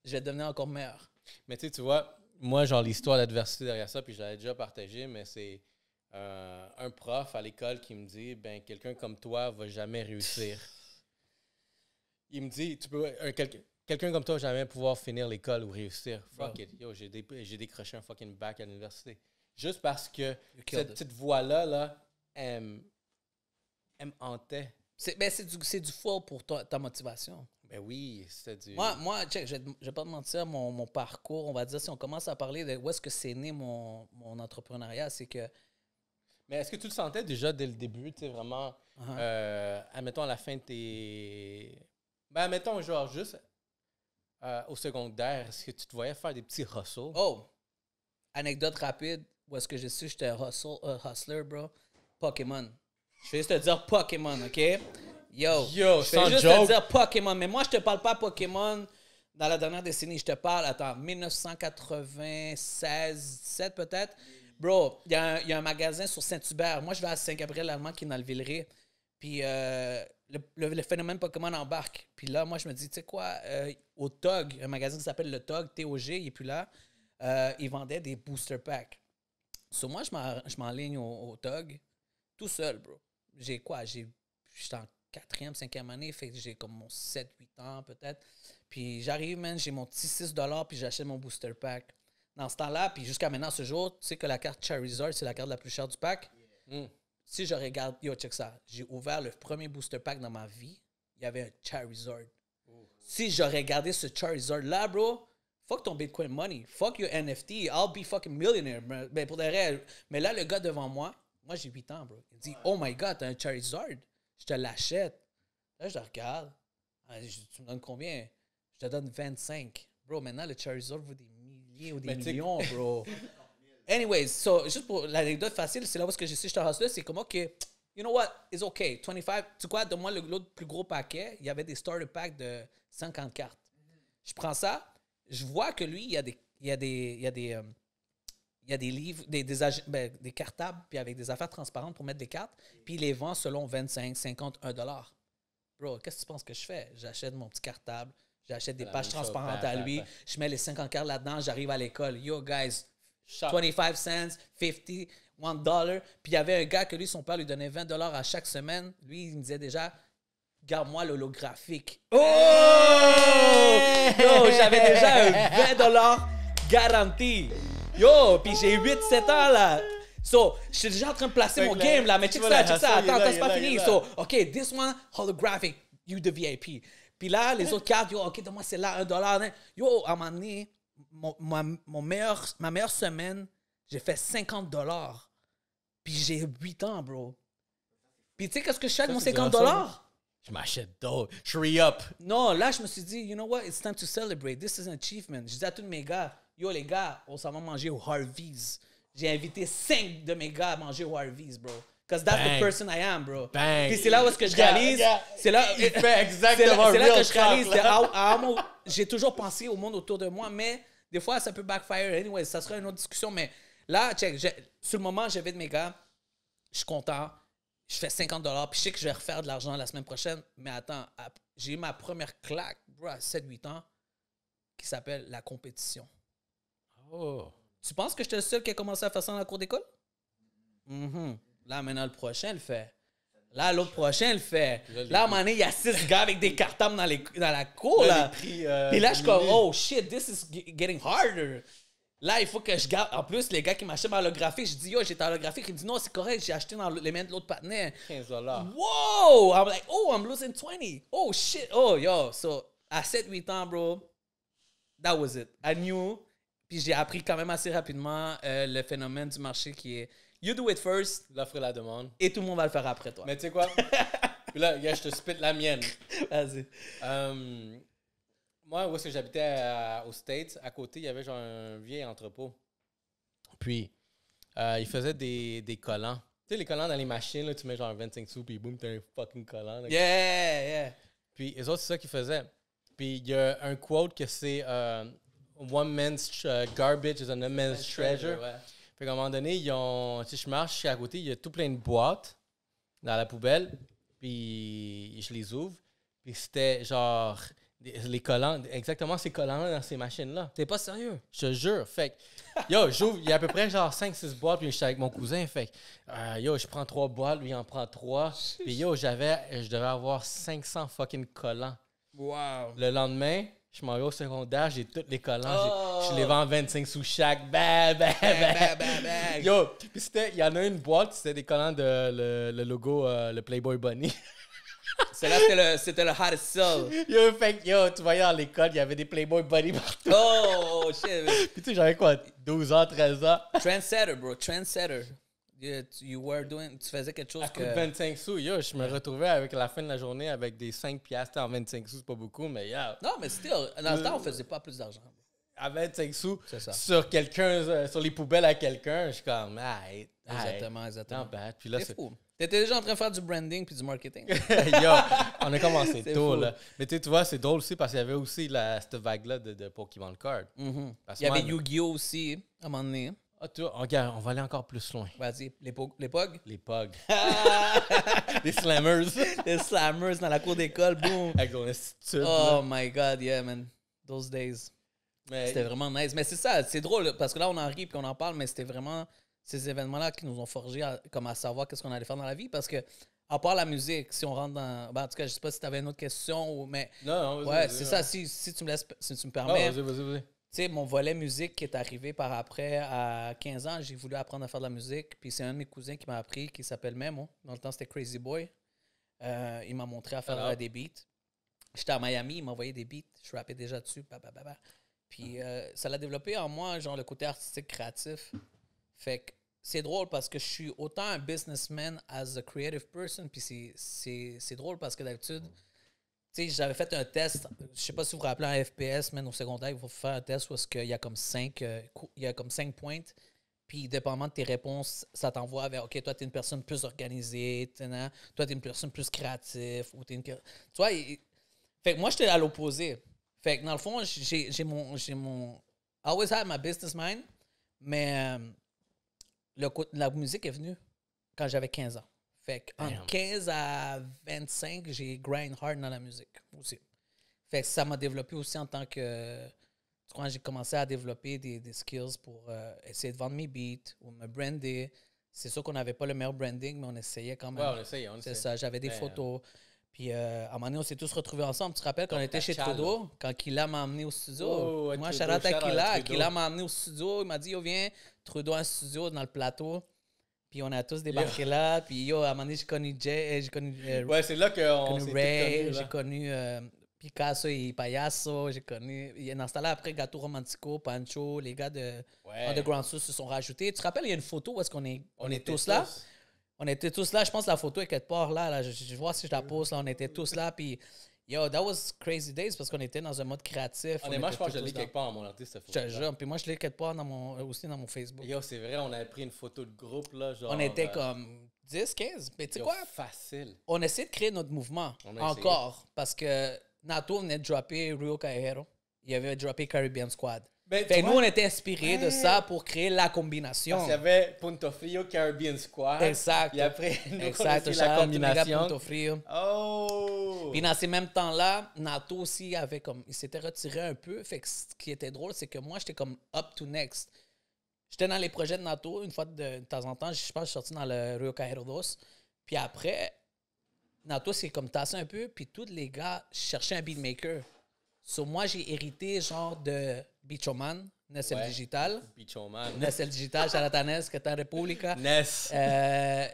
je vais devenir encore meilleur. Mais tu vois, moi, genre, l'histoire d'adversité derrière ça, puis je l'avais déjà partagé, mais c'est un prof à l'école qui me dit, ben, quelqu'un comme toi va jamais réussir. Il me dit, quelqu'un comme toi va jamais pouvoir finir l'école ou réussir. Fuck it. Yo, j'ai décroché un fucking bac à l'université. Juste parce que cette petite voix-là, là, elle me hantait. C'est du faux pour ta motivation. Ben oui, c'est du... Moi, check, je vais pas te mentir, mon parcours, on va dire, si on commence à parler de où est-ce que c'est né mon entrepreneuriat, c'est que... Mais est-ce que tu le sentais déjà dès le début, tu sais, vraiment, admettons à la fin de tes... Ben, admettons, genre, juste au secondaire, est-ce que tu te voyais faire des petits hustles? Oh! Anecdote rapide, où est-ce que j'ai su que j'étais hustler, bro? Pokémon. Je vais juste te dire Pokémon, OK? Yo, je vais juste te dire Pokémon. Mais moi, je te parle pas Pokémon dans la dernière décennie. Je te parle, 1996, 17 peut-être. Bro, il y a un magasin sur Saint-Hubert. Moi, je vais à Saint-Gabriel-Allemand, qui est dans le Villeray. Puis le phénomène Pokémon embarque. Puis là, moi, je me dis, tu sais quoi, au TOG, un magasin qui s'appelle le TOG, T-O-G, il n'est plus là, ils vendaient des booster packs. So, moi, je m'enligne au TOG tout seul, bro. J'étais en 4e, 5e année, fait que j'ai comme mon 7-8 ans peut-être. Puis j'arrive, man, j'ai mon petit $6, puis j'achète mon booster pack. Dans ce temps-là, puis jusqu'à maintenant, ce jour, tu sais que la carte Charizard, c'est la carte la plus chère du pack. Si je regarde, yo, check ça, j'ai ouvert le premier booster pack dans ma vie, il y avait un Charizard. Si j'aurais gardé ce Charizard-là, bro, fuck ton Bitcoin money, fuck your NFT, I'll be fucking millionaire. Ben, pour des rêves. Mais là, le gars devant moi j'ai 8 ans, bro. Il dit, oh my God, t'as un Charizard? Je te l'achète. Là, je le regarde. Tu me donnes combien? Je te donne 25. Bro, maintenant, le Charizard vaut des milliers ou des millions, bro. Anyways, so, juste pour l'anecdote facile, c'est là où j'ai su que j'étais hustler, c'est comme, OK, you know what, it's OK. 25, tu sais quoi, donne-moi l'autre plus gros paquet. Il y avait des starter packs de 50 cartes. Je prends ça, je vois que lui, il y a des livres, des cartables, puis avec des affaires transparentes pour mettre des cartes, puis il les vend selon 25, 50, $1. Bro, qu'est-ce que tu penses que je fais? J'achète mon petit cartable, j'achète des pages transparentes à lui, je mets les 50 cartes là-dedans, j'arrive à l'école. Yo, guys, 25 cents, 50, $1. Puis il y avait un gars que lui, son père lui donnait $20 à chaque semaine. Lui, il me disait déjà, garde-moi l'holographique. Oh! Yo, j'avais déjà un $20 garanti. Yo, puis j'ai 8-7 ans, là. So, je suis déjà en train de placer mon game, là. Mais check ça. Attends, c'est pas fini. So, OK, this one, holographic, you the VIP. Puis là, les autres cartes, yo, OK, donne-moi celle-là, $1. Yo, à un moment donné, ma meilleure semaine, j'ai fait $50. Puis j'ai 8 ans, bro. Puis tu sais qu'est-ce que je fais avec mon $50? Je m'achète d'autres. Je re-up. Non, là, je me suis dit, you know what? It's time to celebrate. This is an achievement. Je dis à tous mes gars, yo, les gars, on s'en va manger au Harvey's. J'ai invité 5 de mes gars à manger au Harvey's, bro. Because that's the person I am, bro. Bang. Puis c'est là où est-ce que je réalise. C'est là, il fait exactement c'est là que je réalise. J'ai toujours pensé au monde autour de moi, mais des fois, ça peut backfire. Anyway, ça sera une autre discussion. Mais là, check, sur le moment, j'avais de mes gars. Je suis content. Je fais 50 $. Puis je sais que je vais refaire de l'argent la semaine prochaine. Mais attends, j'ai eu ma première claque, bro, à 7-8 ans, qui s'appelle la compétition. Oh. Tu penses que j'étais le seul qui a commencé à faire ça dans la cour d'école? Là, maintenant, le prochain le fait. Là, l'autre prochain le fait. Là, à un moment donné, il y a 6 gars avec des cartables dans la cour. Là. Puis là, je suis comme, oh shit, this is getting harder. Là, il faut que je garde. En plus, les gars qui m'achètent ma holographie, je dis, yo, j'ai ta holographie. Il dit, non, c'est correct, j'ai acheté dans les mains de l'autre partenaire. $15. Wow! I'm like, oh, I'm losing 20. Oh shit. Oh, yo. So, à 7-8 ans, bro, that was it. I knew. Puis j'ai appris quand même assez rapidement le phénomène du marché qui est you do it first, l'offre et la demande. Et tout le monde va le faire après toi. Mais tu sais quoi? Puis là, je te spit la mienne. Vas-y. Moi, où est-ce que j'habitais aux States, à côté, il y avait genre un vieil entrepôt. Puis, ils faisaient des collants. Tu sais, les collants dans les machines, là, tu mets genre 25 sous, puis boum, t'as un fucking collant. Là. Yeah. Puis, les autres, c'est ça qu'ils faisaient. Puis, il y a un quote que c'est One man's garbage is another man's treasure. Ouais. Fait qu'à un moment donné, ils ont. Tu sais, je marche à côté, il y a tout plein de boîtes dans la poubelle. Puis je les ouvre. Puis c'était genre les collants, exactement ces collants-là dans ces machines-là. T'es pas sérieux? Je te jure. Fait que, yo, j'ouvre, il y a à peu près genre 5-6 boîtes. Puis j'étais avec mon cousin. Fait que, yo, je prends 3 boîtes, lui il en prend 3. Puis yo, je devais avoir 500 fucking collants. Wow. Le lendemain, je m'en vais au secondaire, j'ai tous les collants, je les vends 25 sous chaque. Bang. Yo, puis il y en a une boîte, c'était des collants de le logo, le Playboy Bunny. Celle-là, c'était le hottest sell. Yo, tu voyais à l'école, il y avait des Playboy Bunny partout. Oh, shit. Puis tu sais, j'avais quoi, 12 ans, 13 ans. Trendsetter, bro, trendsetter. Tu faisais quelque chose à que... 25 sous, yo, je me retrouvais avec la fin de la journée avec des 5 piastres en 25 sous, c'est pas beaucoup, mais yo. Non, mais still, dans le temps, on faisait pas plus d'argent. À 25 sous, c'est ça. Sur quelqu'un, sur les poubelles à quelqu'un, je suis comme, Exactement. Not bad. Puis là, c'est fou. T'étais déjà en train de faire du branding puis du marketing. Yo, on a commencé tôt, là. Mais tu vois, c'est drôle aussi parce qu'il y avait aussi cette vague-là de Pokémon Card. Il y avait Yu-Gi-Oh! Aussi, à un moment donné. Ah, tu vois, regarde, on va aller encore plus loin. Vas-y, les pogs? Les pogs. Les slammers. Les slammers dans la cour d'école, boum. Avec ton institut. Oh my God, yeah, man. Those days. C'était vraiment nice. Mais c'est ça, c'est drôle, parce que là, on en rit et on en parle, mais c'était vraiment ces événements-là qui nous ont forgé à savoir qu'est-ce qu'on allait faire dans la vie. Parce que, à part la musique, si on rentre dans... Ben, en tout cas, je sais pas si tu avais une autre question, mais... Non, ouais, c'est ça. Si tu me laisses, si tu me permets... Vas-y. Tu sais, mon volet musique qui est arrivé par après, à 15 ans, j'ai voulu apprendre à faire de la musique. Puis c'est un de mes cousins qui m'a appris, qui s'appelle Memo. Dans le temps, c'était Crazy Boy. Il m'a montré à faire des beats. J'étais à Miami, il m'a envoyé des beats. Je rappais déjà dessus. Puis ça l'a développé en moi, genre le côté artistique, créatif. Fait que c'est drôle parce que je suis autant un businessman as a creative person. Puis c'est drôle parce que d'habitude... Tu sais, j'avais fait un test, je sais pas si vous vous rappelez un FPS, mais au secondaire, il faut faire un test où il y a comme 5 points. Puis, dépendamment de tes réponses, ça t'envoie vers, OK, toi, tu es une personne plus organisée, toi, tu es une personne plus créative. Ou tu vois, fait que moi, j'étais à l'opposé. Fait que dans le fond, j'ai mon I always had my business mind, mais la musique est venue quand j'avais 15 ans. Fait qu'en 15 à 25, j'ai grind hard dans la musique aussi. Fait que ça m'a développé aussi en tant que... Quand j'ai commencé à développer des skills pour essayer de vendre mes beats ou me brander. C'est sûr qu'on n'avait pas le meilleur branding, mais on essayait quand même. Ouais, on essayait. C'est ça, j'avais des photos. Puis à un moment donné, on s'est tous retrouvés ensemble. Tu te rappelles quand on était chez Trudeau, quand Killa m'a amené au studio? Moi, shout out à Killa. Killa m'a amené au studio. Il m'a dit, yo, viens, Trudeau a un studio dans le plateau. Puis on a tous débarqué là. Puis yo, à un moment donné, j'ai connu Jay, j'ai connu... ouais, c'est là qu'on s'est Ray, j'ai connu Picasso et Payaso, j'ai connu... Dans ce temps-là, après, Gâteau Romantico, Pancho, les gars de Underground Source se sont rajoutés. Tu te rappelles, il y a une photo où est-ce qu'on est... On est tous là? On était tous là. Je pense que la photo est quelque part là. Je vois si je la pose là. On était tous là. Puis... Yo, that was crazy days parce qu'on était dans un mode créatif. Honnêtement, je pense que je l'ai quelque part dans mon artiste, cette photo. Je te jure. Puis moi, je l'ai quelque part aussi dans mon Facebook. Yo, c'est vrai, on avait pris une photo de groupe, là. Genre, on était comme 10, 15. Mais tu sais quoi? Facile. On essaie de créer notre mouvement encore. Parce que Nato venait de dropper Rio Cajero. Il avait droppé Caribbean Squad. Fait nous, on était inspirés de ça pour créer la combination. Parce qu'il y avait Punto Frio, Caribbean Squad. Exact. Et après, nous, exact. on a fait la combination. Punto Frio. Oh! Puis dans ces mêmes temps-là, Nato aussi avait comme... Il s'était retiré un peu. Fait que ce qui était drôle, c'est que moi, j'étais comme up to next. J'étais dans les projets de Nato une fois de temps en temps. Je pense que je suis sorti dans le Rio Cajero 2. Puis après, Nato s'est comme tassé un peu. Puis tous les gars cherchaient un beatmaker. So, moi, j'ai hérité genre de Bichoman, Nessel Digital. Bichoman. Nessel Digital, Charlatanes, Catan República. Ness.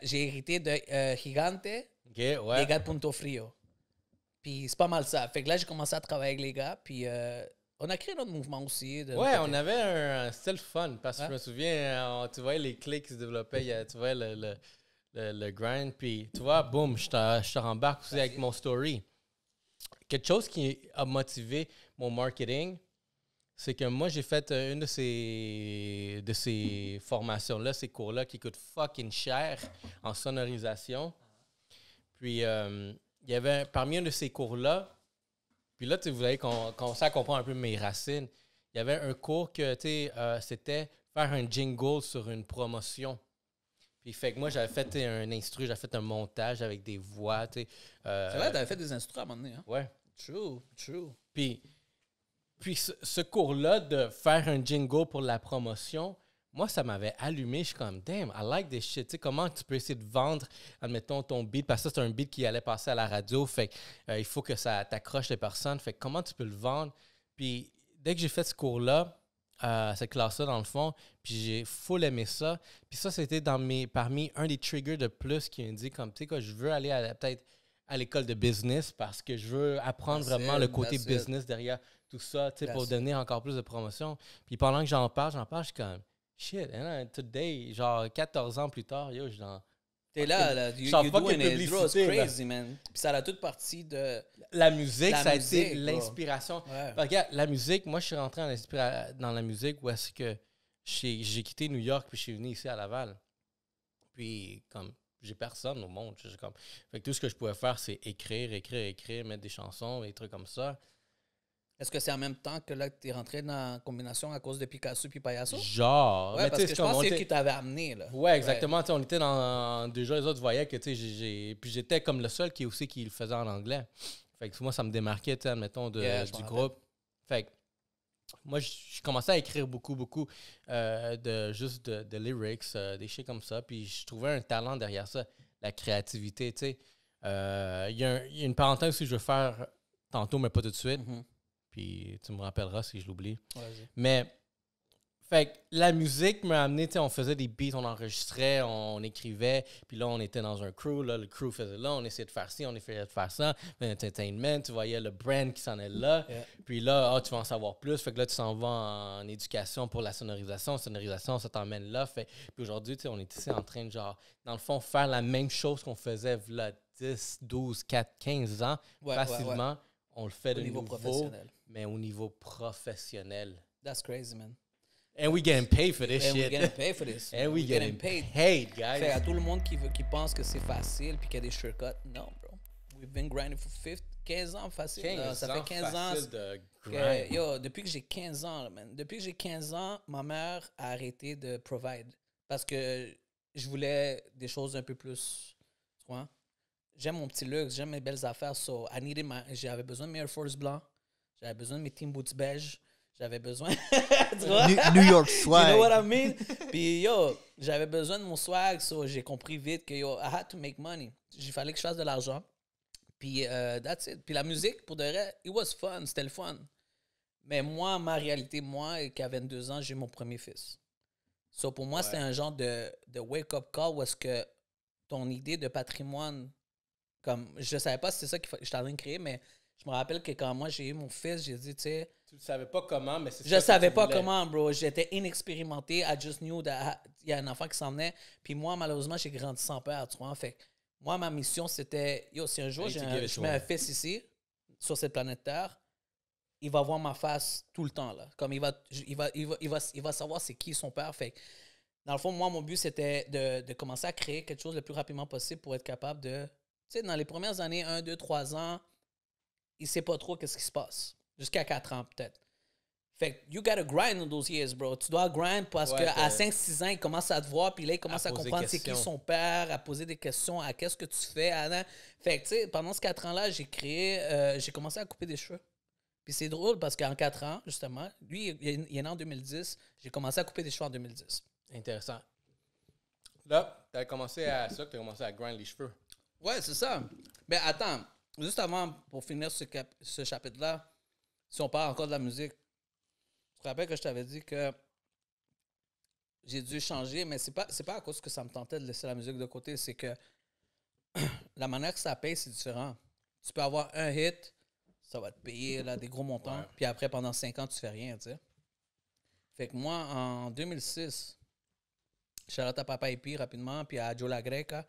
J'ai hérité de Gigante, les gars de Punto Frio. Puis c'est pas mal ça. Fait que là, j'ai commencé à travailler avec les gars. Puis on a créé notre mouvement aussi. On avait un style fun. Parce que je me souviens, tu voyais les clics qui se développaient. Tu vois le grind. Puis tu vois, boum, je te rembarque aussi avec mon story. Quelque chose qui a motivé mon marketing, c'est que moi, j'ai fait une de ces formations-là, ces cours-là qui coûtent fucking cher en sonorisation. Puis, il y avait, parmi un de ces cours-là, puis là, vous allez commencer à comprendre un peu mes racines. Il y avait un cours que, c'était faire un jingle sur une promotion. Puis, fait que moi, j'avais fait un instru, j'avais fait un montage avec des voix, c'est vrai, t'avais fait des instrus à un moment donné, hein? Ouais. True. Puis ce cours-là de faire un jingle pour la promotion, moi, ça m'avait allumé. Je suis comme, damn, I like this shit. Tu sais, comment tu peux essayer de vendre, admettons, ton beat, parce que ça, c'est un beat qui allait passer à la radio. Fait il faut que ça t'accroche les personnes. Fait comment tu peux le vendre? Puis dès que j'ai fait ce cours-là, cette classe-là, dans le fond, puis j'ai full aimé ça. Puis ça, c'était parmi un des triggers de plus qui me dit, comme, tu sais quoi, je veux aller peut-être à l'école de business parce que je veux apprendre vraiment le côté business derrière tout ça, tu sais, pour donner encore plus de promotion. Puis pendant que j'en parle, je suis comme, shit, today, genre 14 ans plus tard, yo, je dans... T'es là, you're doing it, bro, it's crazy, man. Puis ça a toute partie de... La musique, ça a été l'inspiration. Ouais. Regarde, la musique, moi, je suis rentré dans la musique où est-ce que j'ai quitté New York puis je suis venu ici à Laval. Puis, comme... J'ai personne au monde. Fait que tout ce que je pouvais faire, c'est écrire, mettre des chansons, des trucs comme ça. Est-ce que c'est en même temps que là que tu es rentré dans la combinaison à cause de Picasso puis Payaso? Genre. Ouais, parce que je pense que c'est eux qui t'avaient amené, là. Ouais, exactement. Ouais. On était déjà, les autres voyaient que, puis j'étais comme le seul qui le faisait en anglais. Fait que moi, ça me démarquait, admettons, du groupe. Fait que moi, je commençais à écrire beaucoup de lyrics, des shit comme ça. Puis je trouvais un talent derrière ça, la créativité, tu sais. Il y a une parenthèse aussi que je veux faire tantôt, mais pas tout de suite. Mm-hmm. Puis tu me rappelleras si je l'oublie. Vas-y. Mais, fait que la musique m'a amené, tu sais, on faisait des beats, on enregistrait, on écrivait. Puis là, on était dans un crew, là, le crew faisait là, on essayait de faire ci, on essayait de faire ça. L'entertainment, tu voyais le brand qui s'en est là. Yeah. Puis là, tu vas en savoir plus. Fait que là, tu s'en vas en éducation pour la sonorisation. Sonorisation, ça t'emmène là. Puis aujourd'hui, tu sais, on est ici en train de, genre, dans le fond, faire la même chose qu'on faisait là, 10, 12, 4, 15 ans. Facilement. Ouais. On le fait de nouveau, mais au niveau professionnel. That's crazy, man. And we getting paid for this shit. And we getting paid for this. And we getting paid, guys. Fait à tout le monde qui pense que c'est facile puis qu'il y a des shortcuts, non, bro. We've been grinding for 15 ans facile. Ça fait 15 ans. De grind. Depuis que j'ai 15 ans, man. Depuis que j'ai 15 ans, ma mère a arrêté de provide. Parce que je voulais des choses un peu plus. Tu vois? J'aime mon petit luxe, j'aime mes belles affaires. So, j'avais besoin de mes Air Force blancs. J'avais besoin de mes Team Boots beige. J'avais besoin... tu vois? New York swag. You know what I mean? Puis, j'avais besoin de mon swag. So, j'ai compris vite que, I had to make money. Il fallait que je fasse de l'argent. Puis, that's it. Puis, la musique, pour de vrai, it was fun. C'était le fun. Mais moi, ma réalité, moi, qui a 22 ans, j'ai mon premier fils. So, pour moi, c'était un genre de wake-up call où est-ce que ton idée de patrimoine... Comme, je savais pas si c'est ça que j'étais en train de créer, mais je me rappelle que quand moi j'ai eu mon fils, j'ai dit, tu sais... Tu ne savais pas comment, mais c'est ça. Je savais pas comment, bro. J'étais inexpérimenté. I just knew that il y a un enfant qui s'en venait. Puis moi, malheureusement, j'ai grandi sans père, tu vois. Fait moi, ma mission, c'était, si un jour je mets un fils ici, sur cette planète Terre, il va voir ma face tout le temps, là. Comme il va savoir c'est qui son père. Fait Dans le fond, moi, mon but, c'était de commencer à créer quelque chose le plus rapidement possible pour être capable de... Tu sais, dans les premières années, 1, 2, 3 ans, il ne sait pas trop qu'est-ce qui se passe. Jusqu'à 4 ans, peut-être. Fait que you gotta grind in those years, bro. Tu dois grind parce qu'à 5-6 ans, il commence à te voir, puis là, il commence à comprendre c'est qui son père, à poser des questions, à qu'est-ce que tu fais. Fait que, tu sais, pendant ces 4 ans-là, j'ai commencé à couper des cheveux. Puis c'est drôle parce qu'en 4 ans, justement, lui, il est né en 2010. J'ai commencé à couper des cheveux en 2010. Intéressant. Là, tu as commencé à grind les cheveux. Ouais, c'est ça. Mais attends, juste avant, pour finir ce chapitre-là, si on parle encore de la musique, tu te rappelles que je t'avais dit que j'ai dû changer, mais c'est pas à cause que ça me tentait de laisser la musique de côté, c'est que la manière que ça paye, c'est différent. Tu peux avoir un hit, ça va te payer là, des gros montants, puis après, pendant 5 ans, tu fais rien, tu sais. Fait que moi, en 2006, shout-out à Papa Epi rapidement, puis à Joe La Greca,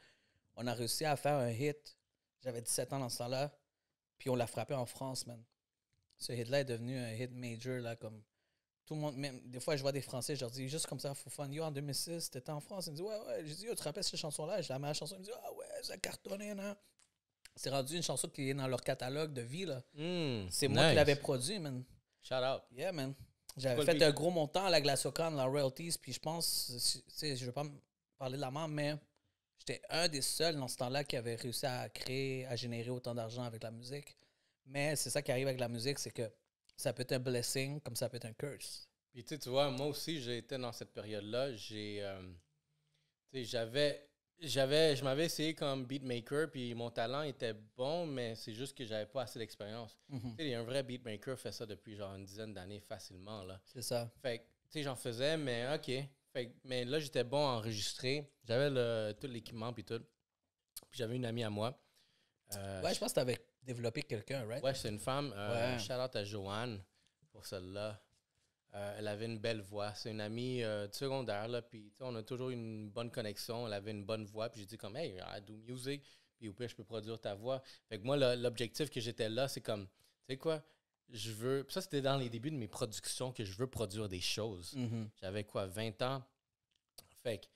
on a réussi à faire un hit. J'avais 17 ans dans ce temps-là, puis on l'a frappé en France, man. Ce hit-là est devenu un hit major, là, comme tout le monde. Même des fois, je vois des Français, je leur dis juste comme ça, for fun. Yo, en 2006, t'étais en France. Ils me disent, ouais. Je dis, yo, tu te rappelles cette chanson-là? Je la mets à la chanson. Ils me disent, ah ouais, ça cartonnait, non? C'est rendu une chanson qui est dans leur catalogue de vie, là. C'est moi qui l'avais produit, man. Shout out. Yeah, man. J'avais fait un gros montant à la Glaciocon, la royalties, puis je pense, tu sais, je vais pas me parler de la mort, mais j'étais un des seuls dans ce temps-là qui avait réussi à générer autant d'argent avec la musique. Mais c'est ça qui arrive avec la musique, c'est que ça peut être un blessing comme ça peut être un curse. Puis tu vois, moi aussi, j'ai été dans cette période-là. Je m'avais essayé comme beatmaker, puis mon talent était bon, mais c'est juste que j'avais pas assez d'expérience. Tu sais, un vrai beatmaker fait ça depuis genre une dizaine d'années facilement, là. C'est ça. Fait que, tu sais, j'en faisais, mais OK. Mais là, j'étais bon à enregistrer. J'avais tout l'équipement, puis tout. Puis j'avais une amie à moi. Ouais, je pense que tu avais développé quelqu'un, right? Ouais, c'est une femme. Shout out à Joanne pour celle-là. Elle avait une belle voix. C'est une amie du secondaire, là. Puis, on a toujours une bonne connexion. Elle avait une bonne voix. Puis, j'ai dit comme, hey, I do music. Puis, au pire, je peux produire ta voix. Fait que moi, l'objectif que j'étais là, c'est comme, tu sais quoi, je veux. Puis ça, c'était dans les débuts de mes productions que je veux produire des choses. J'avais 20 ans. Fait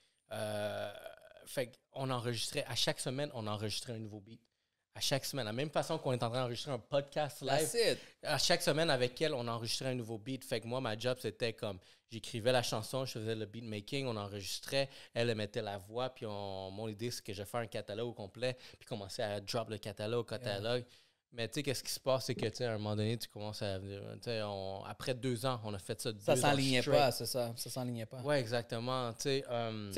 qu'on enregistrait, à chaque semaine, on enregistrait un nouveau beat. À chaque semaine. De la même façon qu'on est en train d'enregistrer un podcast live. À chaque semaine, avec elle, on enregistrait un nouveau beat. Fait que moi, ma job, c'était comme, j'écrivais la chanson, je faisais le beatmaking, on enregistrait, elle mettait la voix, puis mon idée, c'est que je fais un catalogue au complet, puis commencer à drop le catalogue. Yeah. Mais tu sais, qu'est-ce qui se passe, c'est que, tu sais, à un moment donné, tu commences à... après 2 ans, on a fait ça 2 ans. Ça s'enlignait pas, c'est ça. Ça s'enlignait pas. Ouais, exactement. C'est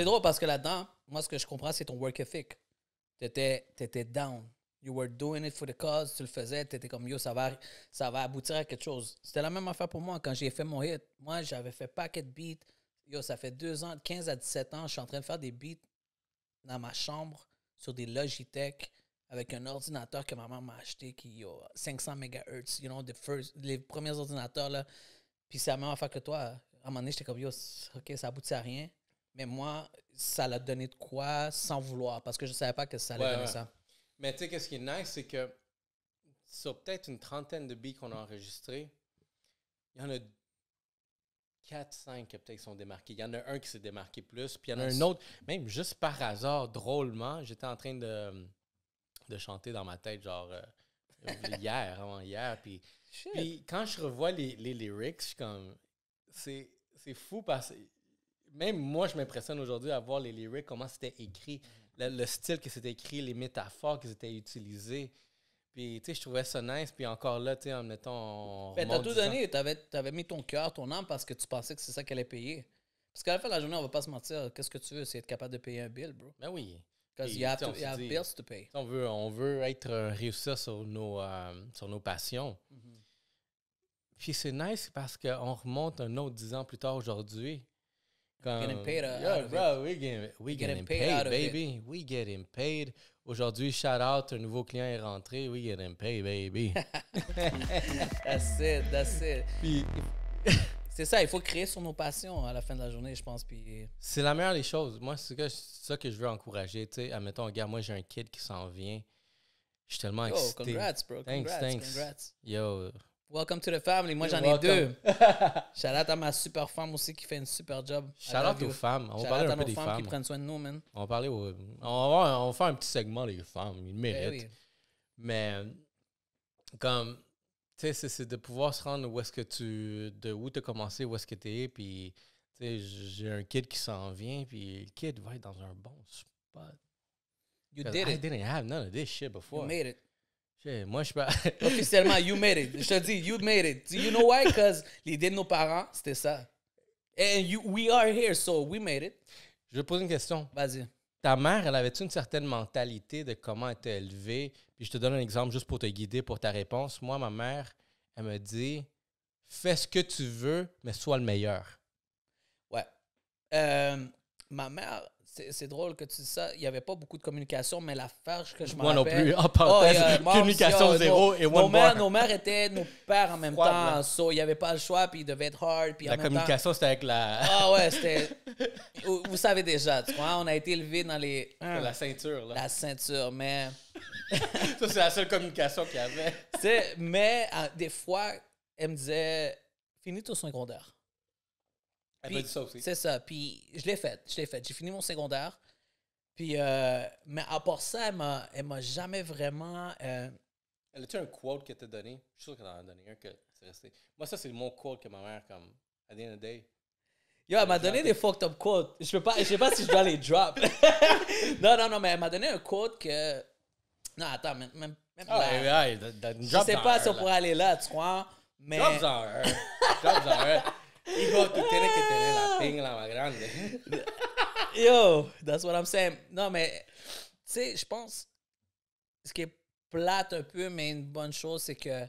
drôle parce que là-dedans, moi, ce que je comprends, c'est ton work ethic. T'étais down. You were doing it for the cause, tu le faisais, tu étais comme, yo, ça va aboutir à quelque chose. C'était la même affaire pour moi quand j'ai fait mon hit. Moi, j'avais fait Packet Beat. Yo, ça fait 2 ans, 15 à 17 ans, je suis en train de faire des beats dans ma chambre sur des Logitech avec un ordinateur que ma maman m'a acheté qui a 500 MHz, you know, les premiers ordinateurs, là. Puis c'est la même affaire que toi. À un moment donné, j'étais comme, yo, OK, ça aboutit à rien. Mais moi, ça l'a donné de quoi sans vouloir parce que je savais pas que ça allait donner ça. Mais tu sais, qu'est-ce qui est nice, c'est que sur peut-être une trentaine de beats qu'on a enregistrés, il y en a 4-5 qui peut-être sont démarqués. Il y en a un qui s'est démarqué plus, puis il y en a un autre, même juste par hasard, drôlement, j'étais en train de chanter dans ma tête, genre avant hier, puis quand je revois les lyrics, je suis comme, c'est fou parce que même moi, je m'impressionne aujourd'hui à voir les lyrics, comment c'était écrit. Le style que c'était écrit, les métaphores qui étaient utilisées. Puis, tu sais, je trouvais ça nice. Puis encore là, tu sais, en mettant... Ben, t'as tout donné. T'avais mis ton cœur, ton âme, parce que tu pensais que c'est ça qu'elle allait payer. Parce qu'à la fin de la journée, on va pas se mentir. Qu'est-ce que tu veux? C'est être capable de payer un bill, bro. Ben oui. Parce qu'il y a bills to pay. On veut réussir sur nos passions. Puis c'est nice parce qu'on remonte un autre 10 ans plus tard aujourd'hui. Getting paid we getting paid, baby. We getting paid. Aujourd'hui, shout out, un nouveau client est rentré. We getting paid, baby. That's it. Puis, c'est ça, il faut créer sur nos passions à la fin de la journée, je pense. Puis... C'est la meilleure des choses. Moi, c'est ça que je veux encourager. Tu sais, admettons, regarde, moi, j'ai un kid qui s'en vient. Je suis tellement excité. Congrats, bro. Thanks. Congrats. Yo, Welcome to the family. Moi, j'en ai 2. Shout out à ma super femme aussi qui fait une super job. Shout out aux femmes. On va parler un peu des femmes. Qui prennent soin de nous, man. On va faire un petit segment des femmes. Ils méritent. Oui. Mais, comme, tu sais, c'est de pouvoir se rendre où est-ce que où tu as commencé, où est-ce que tu es, puis, tu sais, j'ai un kid qui s'en vient, puis le kid va être dans un bon spot. You did it. I didn't have none of this shit before. You made it. Shit, moi, je suis pas... Officiellement, you made it. Je te dis, you made it. You know why? Because l'idée de nos parents, c'était ça. And we are here, so we made it. Je vais poser une question. Vas-y. Ta mère, elle avait-tu une certaine mentalité de comment elle était élevée? Puis je te donne un exemple juste pour te guider pour ta réponse. Moi, ma mère, elle me dit, fais ce que tu veux, mais sois le meilleur. Ouais. Ma mère, c'est drôle que tu dis ça. Il n'y avait pas beaucoup de communication, mais l'affaire que je me rappelle... Moi non plus. En parenthèse, communication zéro et one bar. Nos mères étaient nos pères en même temps. So, il n'y avait pas le choix, puis ils devaient être hard. Puis la communication, c'était avec la... Ah ouais, c'était... Vous savez déjà, tu vois, on a été élevés dans les... La ceinture, là. La ceinture, mais... Ça, c'est la seule communication qu'il y avait. Mais des fois, elle me disait, finis ton secondaire. Elle m'a dit ça aussi. C'est ça. Puis je l'ai fait. J'ai fini mon secondaire. Puis, mais à part ça, elle m'a jamais vraiment... Elle a-tu un quote qu'elle t'a donné? Je suis sûr qu'elle en a donné un que c'est resté. Moi, ça, c'est mon quote que ma mère, comme, at the end of the day... Yo, elle m'a donné des fucked up quotes. Je sais pas si je dois les drop. non, mais elle m'a donné un quote que... Non, attends, même je sais pas si on pourrait aller là, tu crois, mais... Drop-en un. Hijo, tú tienes que tener la pingla más grande. Yo, that's what I'm saying. Non, mais, tu sais, je pense, ce qui est plate un peu, mais une bonne chose, c'est que...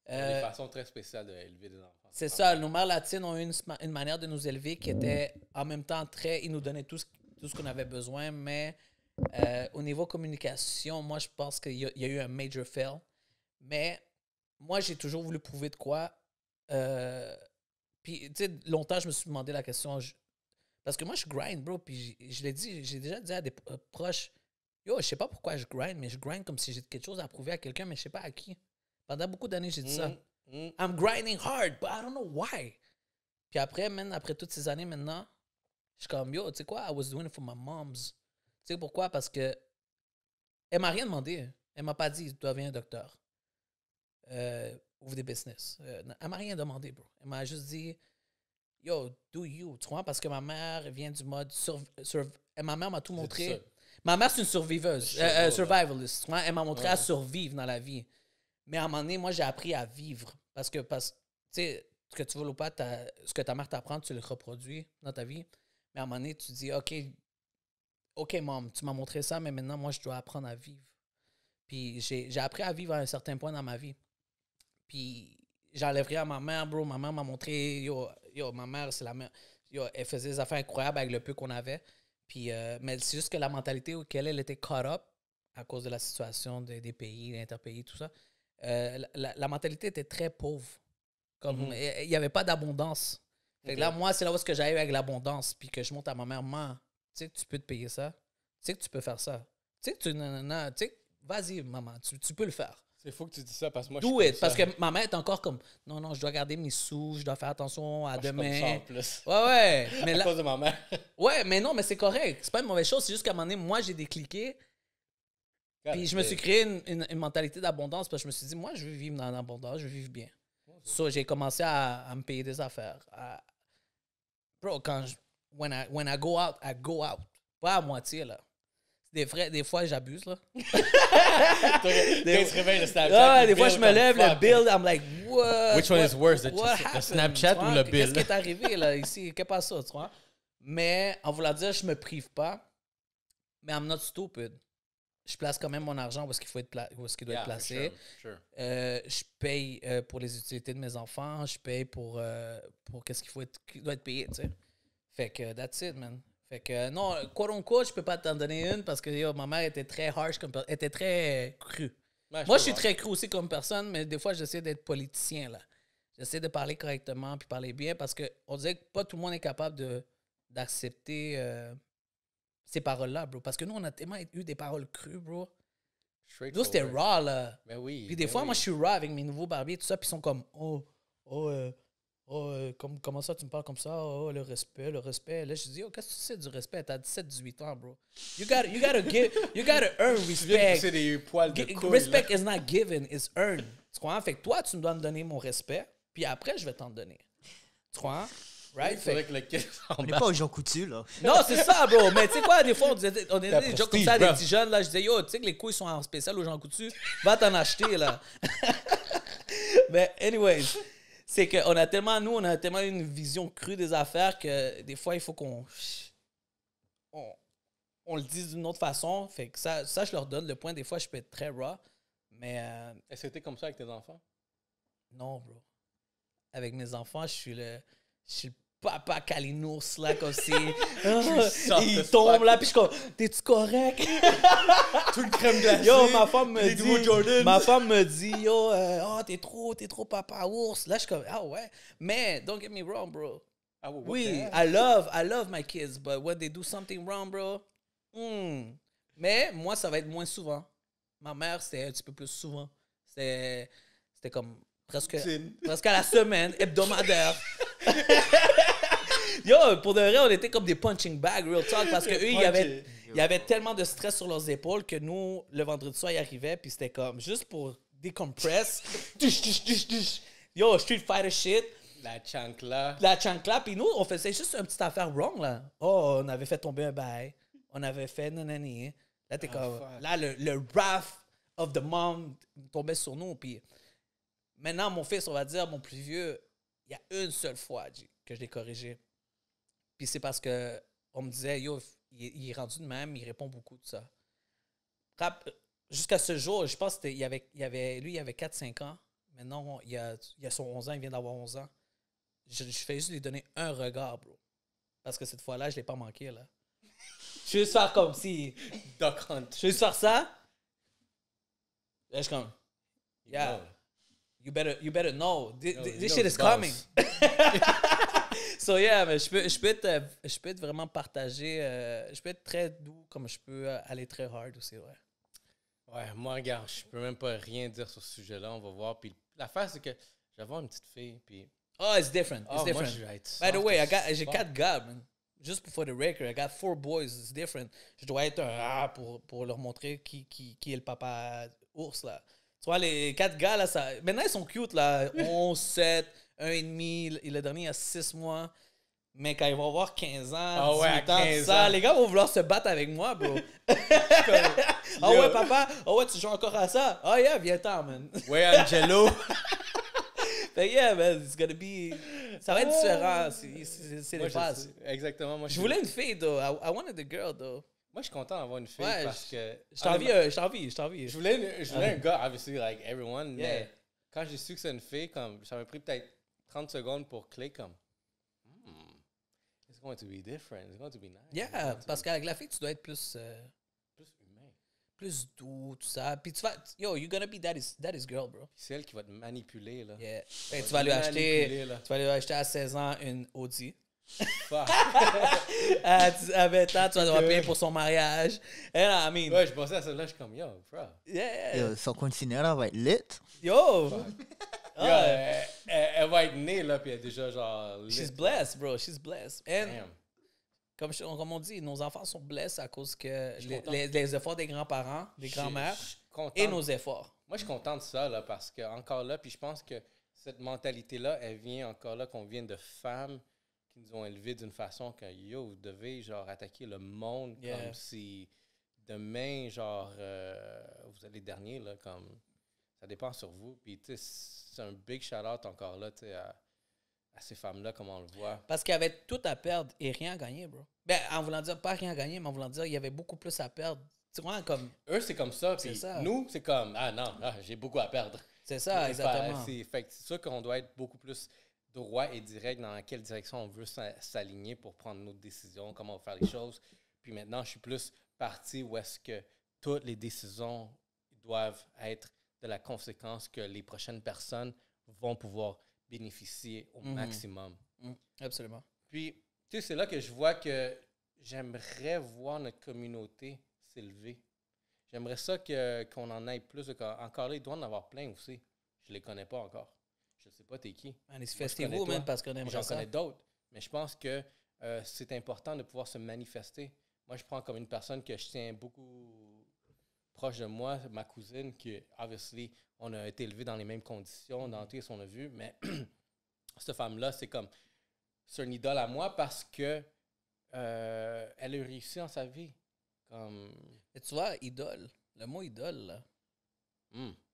une façon très spéciale d'élever des enfants. C'est ça, nos mères latines ont eu une manière de nous élever qui était en même temps très... Ils nous donnaient tout ce qu'on avait besoin, mais au niveau communication, moi, je pense qu'il y a eu un major fail. Mais moi, j'ai toujours voulu prouver de quoi... Puis, tu sais, longtemps, je me suis demandé la question. Parce que moi, je grind, bro. Puis, je l'ai dit, j'ai déjà dit à des proches, yo, je sais pas pourquoi je grind, mais je grind comme si j'ai quelque chose à prouver à quelqu'un, mais je sais pas à qui. Pendant beaucoup d'années, j'ai dit ça. I'm grinding hard, but I don't know why. Puis après, après toutes ces années maintenant, je suis comme, yo, tu sais quoi, I was doing it for my moms. Tu sais pourquoi? Parce que elle m'a rien demandé. Elle m'a pas dit, tu dois devenir un docteur. Ouvre des business. Elle m'a rien demandé, bro. Elle m'a juste dit, yo, do you. Tu vois, parce que ma mère vient du mode ma mère m'a tout montré. Ma mère, c'est une surviveuse, survivalist. Tu vois? Elle m'a montré à survivre dans la vie. Mais à un moment donné, moi, j'ai appris à vivre. Parce que tu sais, ce que tu veux ou pas, ce que ta mère t'apprend, tu le reproduis dans ta vie. Mais à un moment donné, tu dis, OK, mom, tu m'as montré ça, mais maintenant, moi, je dois apprendre à vivre. Puis j'ai appris à vivre à un certain point dans ma vie. Puis j'enlève rien à ma mère, bro. Ma mère m'a montré, yo, ma mère, c'est la mère. Yo, elle faisait des affaires incroyables avec le peu qu'on avait. Puis, mais c'est juste que la mentalité auquel elle était caught up, à cause de la situation des pays, interpays, tout ça, la mentalité était très pauvre. Comme, il n'y avait pas d'abondance. Fait que là, moi, c'est là où est-ce que j'arrive avec l'abondance. Puis que je montre à ma mère, tu sais que tu peux te payer ça. Tu sais que tu peux faire ça. Tu sais que tu sais, vas-y, maman, tu peux le faire. C'est fou que tu dis ça parce que moi, do it, parce que ma mère est encore comme, non, je dois garder mes sous, je dois faire attention à demain. Je suis comme ça en plus. Ouais. Mais à cause de ma mère. Ouais, mais non, mais c'est correct. C'est pas une mauvaise chose. C'est juste qu'à un moment donné, moi, j'ai décliqué. Puis je me suis créé une mentalité d'abondance parce que je me suis dit, moi, je veux vivre dans l'abondance, je veux vivre bien. So, j'ai commencé à me payer des affaires. Bro, when I go out, I go out. Pas à moitié, là. Des fois, j'abuse, là. Des fois, je me lève, le build, I'm like, what? Which one is worse, le Snapchat ou le build? Qu'est-ce qui est arrivé, là, ici? Qu'est-ce pas ça, tu vois? Mais, en voulant dire, je me prive pas, mais I'm not stupid. Je place quand même mon argent où est-ce qu'il doit être placé. Sure. Je paye pour les utilités de mes enfants. Je paye pour qu'est-ce qui doit être payé, tu sais. Fait que, that's it, man. Fait que, non, quote-unquote, je peux pas t'en donner une parce que ma mère était très harsh, était très crue. Ouais, moi, je suis très cru aussi comme personne, mais des fois, j'essaie d'être politicien, là. J'essaie de parler correctement puis parler bien parce qu'on dirait que pas tout le monde est capable d'accepter ces paroles-là, bro. Parce que nous, on a tellement eu des paroles crues, bro. Nous, c'était raw, là. Ben oui. Puis des fois, moi, je suis raw avec mes nouveaux barbiers, tout ça, puis ils sont comme, comment ça, tu me parles comme ça? Oh, le respect. Là, je dis, qu'est-ce que tu sais du respect? T'as 17-18 ans, bro. You gotta earn respect. C'est des poils de couille, respect is not given, it's earned. Tu crois? Fait que toi, tu me dois me donner mon respect, puis après, je vais t'en donner. Tu crois? Right? C'est vrai que le kid on n'est pas aux gens coutus, là. Non, c'est ça, bro. Mais tu sais quoi, des fois, on disait des jokes comme ça à des petits jeunes, là. Je disais, yo, tu sais que les couilles sont en spécial aux gens coutus, va t'en acheter, là. Mais, anyways, c'est qu'on a tellement, nous, on a tellement une vision crue des affaires que des fois, il faut qu'on le dise d'une autre façon. Fait que ça, je leur donne le point. Des fois, je peux être très raw. Mais. Est-ce que t'es comme ça avec tes enfants? Non, bro. Avec mes enfants, je suis le papa calinours, là, comme si. Il tombe là, puis je suis comme, t'es-tu correct? Tout le crème glacée. Yo, ma femme me dit, yo, t'es trop papa ours. Là, je suis comme, ah ouais. Mais, don't get me wrong, bro. Oui, I love my kids, but when they do something wrong, bro. Mais moi, ça va être moins souvent. Ma mère, c'était un petit peu plus souvent. C'était comme presque à la semaine, hebdomadaire. Yo, pour de vrai, on était comme des punching bags, real talk, parce que eux, il y avait tellement de stress sur leurs épaules que nous, le vendredi soir, ils arrivaient, puis c'était comme, juste pour décompress. Yo, Street Fighter shit. La chancla, puis nous, on faisait juste une petite affaire wrong, là. Oh, on avait fait tomber un bail. On avait fait nanani. Là, t'es comme, là, le wrath of the mom tombait sur nous, puis maintenant, mon fils, on va dire, mon plus vieux, il y a une seule fois que je l'ai corrigé. Puis c'est parce que on me disait, yo, il est rendu de même, il répond beaucoup de ça. Jusqu'à ce jour, je pense qu'il avait 4-5 ans. Maintenant, il a son 11 ans, il vient d'avoir 11 ans. Je fais juste lui donner un regard, bro. Parce que cette fois-là, je ne l'ai pas manqué, là. Je vais juste faire comme si... Duck Hunt. Je vais juste faire ça. Là, je suis comme... Yeah. You better know. This shit is coming. So yeah, mais je peux être vraiment partagé. Je peux être très doux comme je peux aller très hard aussi, ouais. Ouais, moi, regarde, je peux même pas rien dire sur ce sujet-là. On va voir. Puis l'affaire, c'est que je vais avoir une petite fille, puis... Oh, it's different. It's different. Moi, je vais être By the way, j'ai 4 gars, man. Just for the record, I got 4 boys. It's different. Je dois être un pour leur montrer qui est le papa ours, là. Tu vois, les 4 gars, là, ça... Maintenant, ils sont cute, là. 11, 7, 1,5. Et le dernier, il y a 6 mois. Mais quand ils vont avoir 15 ans, 18 ans, tout ça, les gars vont vouloir se battre avec moi, bro. Ah ouais, papa? Ah ouais, tu joues encore à ça? Ah yeah, viens-t'en, man. Ouais, Angelo. Fait yeah, man, it's gonna be... Ça va être différent. C'est les phases. Exactement. Moi, je voulais une fille, though. I wanted a girl, though. Moi, je suis content d'avoir une fille parce que... Je t'envie. Je voulais un gars, obviously, like everyone, mais quand j'ai su que c'est une fille, comme, ça m'a pris peut-être 30 secondes pour cliquer comme... It's going to be different. It's going to be nice. Yeah, parce qu'avec la fille, tu dois être plus humain. Plus doux, tout ça. Puis tu vas... Yo, you're gonna be daddy's girl, bro. C'est elle qui va te manipuler, là. Yeah. Et tu vas lui acheter à 16 ans une Audi. À 20 ans, tu vas devoir payer pour son mariage. And I mean... Ouais, je pensais à ça là, je suis comme, yo, bro. Yeah. Yo, son continuera va être lit. Yo! Elle va être née, là, puis elle est déjà, genre... lit. She's blessed, bro. She's blessed. And Damn. Comme on dit, nos enfants sont blessés à cause que les efforts des grands-parents, des grands-mères et nos efforts. Moi, je suis content de ça, là, parce que encore là, puis je pense que cette mentalité-là, elle vient encore là qu'on vient de femmes qui nous ont élevés d'une façon que, yo, vous devez, genre, attaquer le monde comme si demain, genre, vous êtes les derniers, là, comme, ça dépend sur vous. Puis, tu sais, c'est un big shout-out encore là, tu sais, à ces femmes-là, comme on le voit. Parce qu'il y avait tout à perdre et rien à gagner, bro. Ben, en voulant dire, pas rien à gagner, mais en voulant dire, il y avait beaucoup plus à perdre. Tu vois, comme... Eux, c'est comme ça, puis nous, c'est comme, ah non, j'ai beaucoup à perdre. C'est ça, exactement. C'est sûr qu'on doit être beaucoup plus droit et direct dans quelle direction on veut s'aligner pour prendre nos décisions, comment on va faire les choses. Puis maintenant, je suis plus parti où est-ce que toutes les décisions doivent être de la conséquence que les prochaines personnes vont pouvoir bénéficier au maximum. Absolument. Puis, tu sais, c'est là que je vois que j'aimerais voir notre communauté s'élever. J'aimerais ça qu'on en ait plus. Encore là, il doit en avoir plein aussi. Je les connais pas encore. Je sais pas t'es qui. Manifestez-vous, même, parce qu'on aimerait ça. J'en connais d'autres. Mais je pense que c'est important de pouvoir se manifester. Moi, je prends comme une personne que je tiens beaucoup proche de moi, ma cousine, qui, obviously, on a été élevés dans les mêmes conditions, dans tout ce qu'on a vu. Mais cette femme-là, c'est une idole à moi parce que elle a réussi dans sa vie. Et tu vois, idole, le mot idole, là.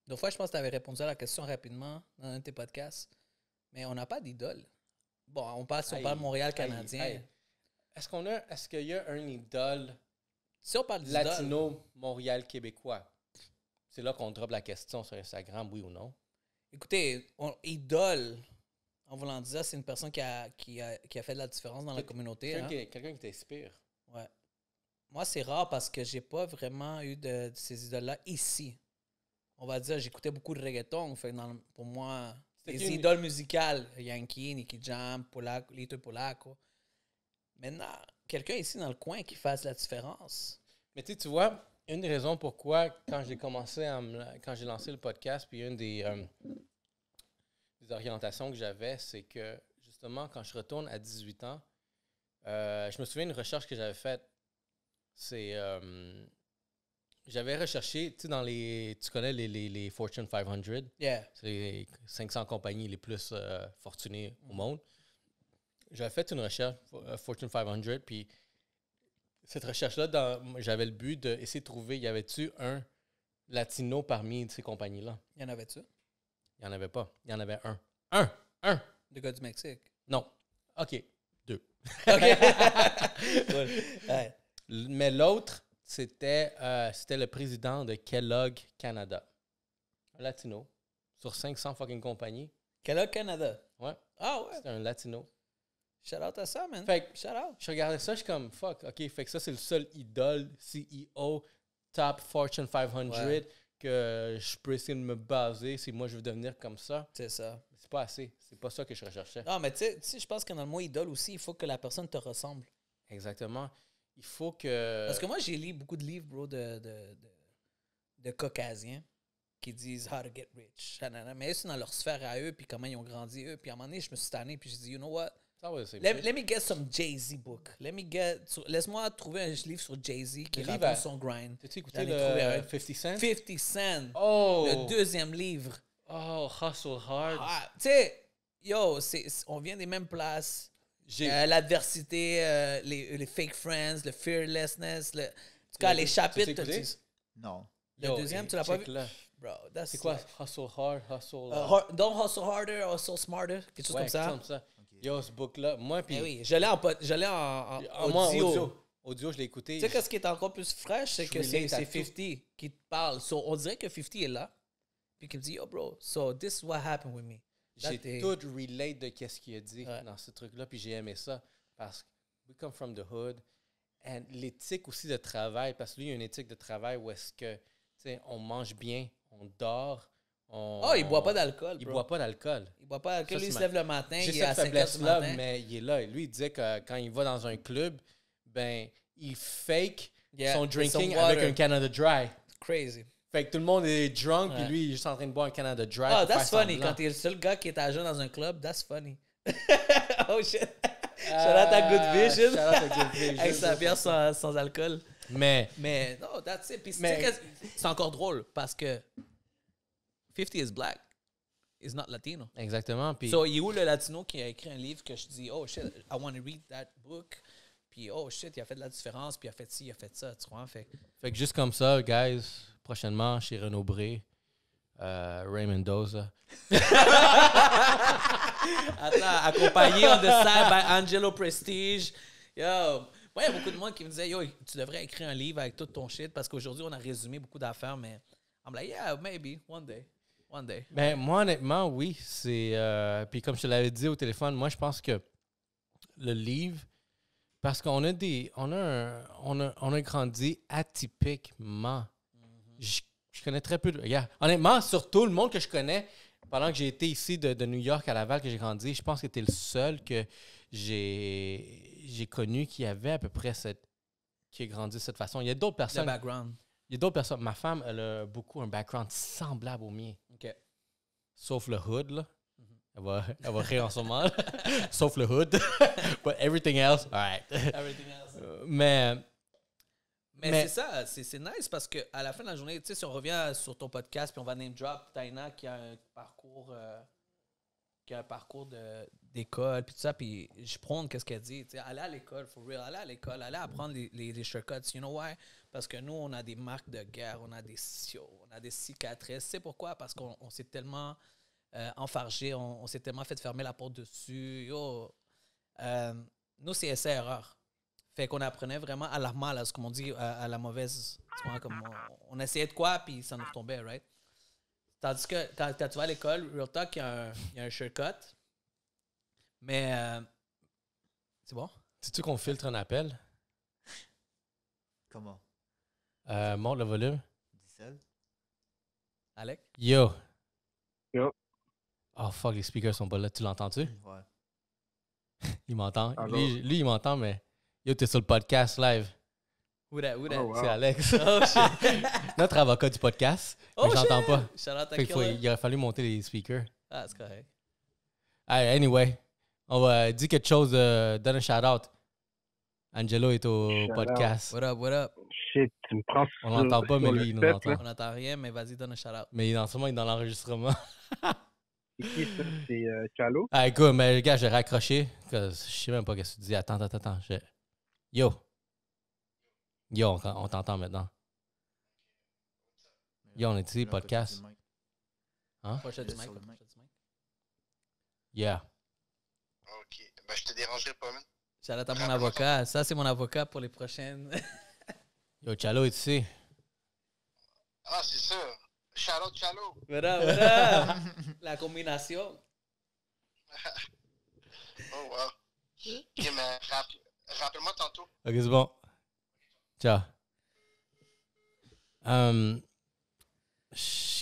Deux fois, je pense que tu avais répondu à la question rapidement dans un de tes podcasts, mais on n'a pas d'idole. Bon, on parle Montréal canadien. Est-ce qu'il y a un idole si on parle latino, Montréal, québécois? C'est là qu'on drop la question sur Instagram, oui ou non? Écoutez, idole, en voulant dire, c'est une personne qui a fait de la différence dans la communauté. Quelqu'un qui t'inspire. Ouais. Moi, c'est rare parce que j'ai pas vraiment eu de ces idoles-là ici. On va dire, j'écoutais beaucoup de reggaeton. Fait pour moi, les idoles musicales, Yankee, Nicky Jam, Lito Polacco. Maintenant, quelqu'un ici dans le coin qui fasse la différence. Mais tu vois, une des raisons pourquoi, quand j'ai lancé le podcast, puis une des orientations que j'avais, c'est que, justement, quand je retourne à 18 ans, je me souviens d'une recherche que j'avais faite. C'est... j'avais recherché, tu sais, tu connais les Fortune 500? Yeah. C'est les 500 compagnies les plus fortunées au monde. J'avais fait une recherche, Fortune 500, puis cette recherche-là, j'avais le but d'essayer de trouver, y avait-tu un latino parmi ces compagnies-là? Y en avait-tu? Il n'y en avait pas. Il y en avait un. Un! Le gars du Mexique? Non. OK. 2. OK. Cool. Ouais. Mais l'autre, c'était le président de Kellogg Canada. Un latino. Sur 500 fucking compagnies. Kellogg Canada? Ouais. Ah ouais? C'était un latino. Shout out à ça, man. Fait que, shout out. Je regardais ça, je suis comme, fuck, OK, fait que ça, c'est le seul idole, CEO, top Fortune 500 que je peux essayer de me baser si moi je veux devenir comme ça. C'est ça. C'est pas assez. C'est pas ça que je recherchais. Non, mais tu sais, je pense que dans le mot idole aussi, il faut que la personne te ressemble. Exactement. Il faut que... Parce que moi, j'ai lu beaucoup de livres, bro, de caucasiens qui disent « how to get rich ». Mais eux, c'est dans leur sphère à eux, puis comment ils ont grandi, eux. Puis à un moment donné, je me suis tanné, puis je dis « you know what? Let me get some Jay-Z book. Laisse-moi trouver un livre sur Jay-Z qui raconte son grind. » T'as-tu écouté le 50 Cent? 50 Cent. Oh! Le deuxième livre. Oh, Hustle Hard. Ah, tu sais, yo, on vient des mêmes places. L'adversité, les fake friends, le fearlessness. En tout cas, les chapitres. Non. Le deuxième, tu l'as pas vu? Bro, c'est quoi? Hustle Hard, Don't hustle harder, hustle smarter. Quelque chose comme ça. Okay. Yo, ce book-là, moi, puis... oui, je l'ai en audio, je l'ai écouté. Tu sais, ce qui est encore plus fraîche, c'est que c'est 50 qui te parle. So, on dirait que 50 est là, puis qu'il me dit, yo, bro, so this is what happened with me. J'ai tout relate de qu'est-ce qu'il a dit dans ce truc-là, puis j'ai aimé ça, parce que we come from the hood, and l'éthique aussi de travail, parce que lui, il y a une éthique de travail où est-ce que, tu sais, on mange bien, on dort, il boit pas d'alcool, Il boit pas d'alcool. Il boit pas d'alcool, il se lève le matin, il est à 5 heures du matin. Mais il est là. Lui, il disait que quand il va dans un club, ben, il fake son drinking avec un Canada Dry. Crazy. Fait que tout le monde est drunk, puis lui, il est juste en train de boire un Canada Dry. Ah, that's funny. Quand t'es le seul gars qui est à jeun dans un club, that's funny. Oh shit. Shout out à Good Vision. Shout out à Good Vision. Avec sa bière sans alcool. Mais non, that's it. Puis c'est encore drôle parce que 50 is black. Is not Latino. Exactement. Puis so, il est où le Latino qui a écrit un livre que je dis, oh shit, I want to read that book. Puis, oh shit, il a fait de la différence, puis il a fait ci, il a fait ça, tu vois. Fait que juste comme ça, guys, prochainement, chez Renaud Bré, Ray Mendoza. Attends, accompagné on the side by Angelo Prestige. Yo, moi, il y a beaucoup de monde qui me disait, yo, tu devrais écrire un livre avec tout ton shit, parce qu'aujourd'hui, on a résumé beaucoup d'affaires, mais I'm like, yeah, maybe, one day. Ben, moi, honnêtement, oui. C'est puis comme je te l'avais dit au téléphone, moi, je pense que le livre, parce qu'on a on a grandi atypiquement. Je connais très peu de... Regarde, honnêtement, surtout le monde que je connais, pendant que j'ai été ici de New York à Laval, que j'ai grandi, je pense que tu es le seul que j'ai connu qui avait à peu près qui a grandi de cette façon. Il y a d'autres personnes... Le background. Il y a d'autres personnes. Ma femme, elle a beaucoup un background semblable au mien. OK. Sauf le hood, là. Elle va rire en ce moment. Sauf le hood. But everything else, all right. Everything else. Mais c'est ça, c'est nice parce qu'à la fin de la journée, tu sais, si on revient sur ton podcast puis on va name drop Taina qui a un parcours d'école puis tout ça, puis je prends qu'est-ce qu'elle dit, tu sais, aller à l'école, for real, aller à l'école, aller apprendre les shortcuts, you know why? Parce que nous, on a des marques de guerre, on a des cicatrices. C'est pourquoi? Parce qu'on s'est tellement enfargé, on s'est tellement fait fermer la porte dessus. Nous, c'est essai-erreur. Fait qu'on apprenait vraiment à la mal, comme on dit, à la mauvaise. Tu vois, comme on essayait de quoi, puis ça nous retombait, right? Tandis que quand tu vas à l'école, Real Talk, il y a un shortcut. Mais c'est bon? sais-tu qu'on filtre un appel? Comment? Monte le volume. Diesel? Alec? Yo. Yo. Oh fuck, les speakers sont pas là. Tu l'entends-tu? Ouais. Il m'entend. Allô? Lui, il m'entend, mais yo, t'es sur le podcast live. Who that? Oh, wow. C'est Alex. Oh, shit. Notre avocat du podcast. Oh, mais j'entends shit. pas. Shout out à Fait qu'il Killer. il aurait fallu monter les speakers. Ah, c'est correct. Anyway, on va dire quelque chose. Donne un shout-out. Angelo est au Shout podcast. What up? Shit, tu me prends On l'entend pas, mais lui, il nous tête, entend. là. On n'entend rien, mais vas-y, donne un shout-out. Mais en ce moment, il est dans l'enregistrement. C'est qui ça? C'est Chalo? Ah, écoute, mais le gars, j'ai raccroché. Je sais même pas ce que tu dis. Attends. Yo, on t'entend maintenant. Yo, on est ici, podcast. Hein? Prochain du mic. Yeah. OK. Ben, je te dérangerai pas, man. Shout out à mon avocat. Ça, c'est mon avocat pour les prochaines. Yo, Chalo est ici. Ah, c'est ça. Chalo. Voilà. La combinaison. Oh, wow. OK, mais rappelle-moi tantôt. Ok, c'est bon. Ciao.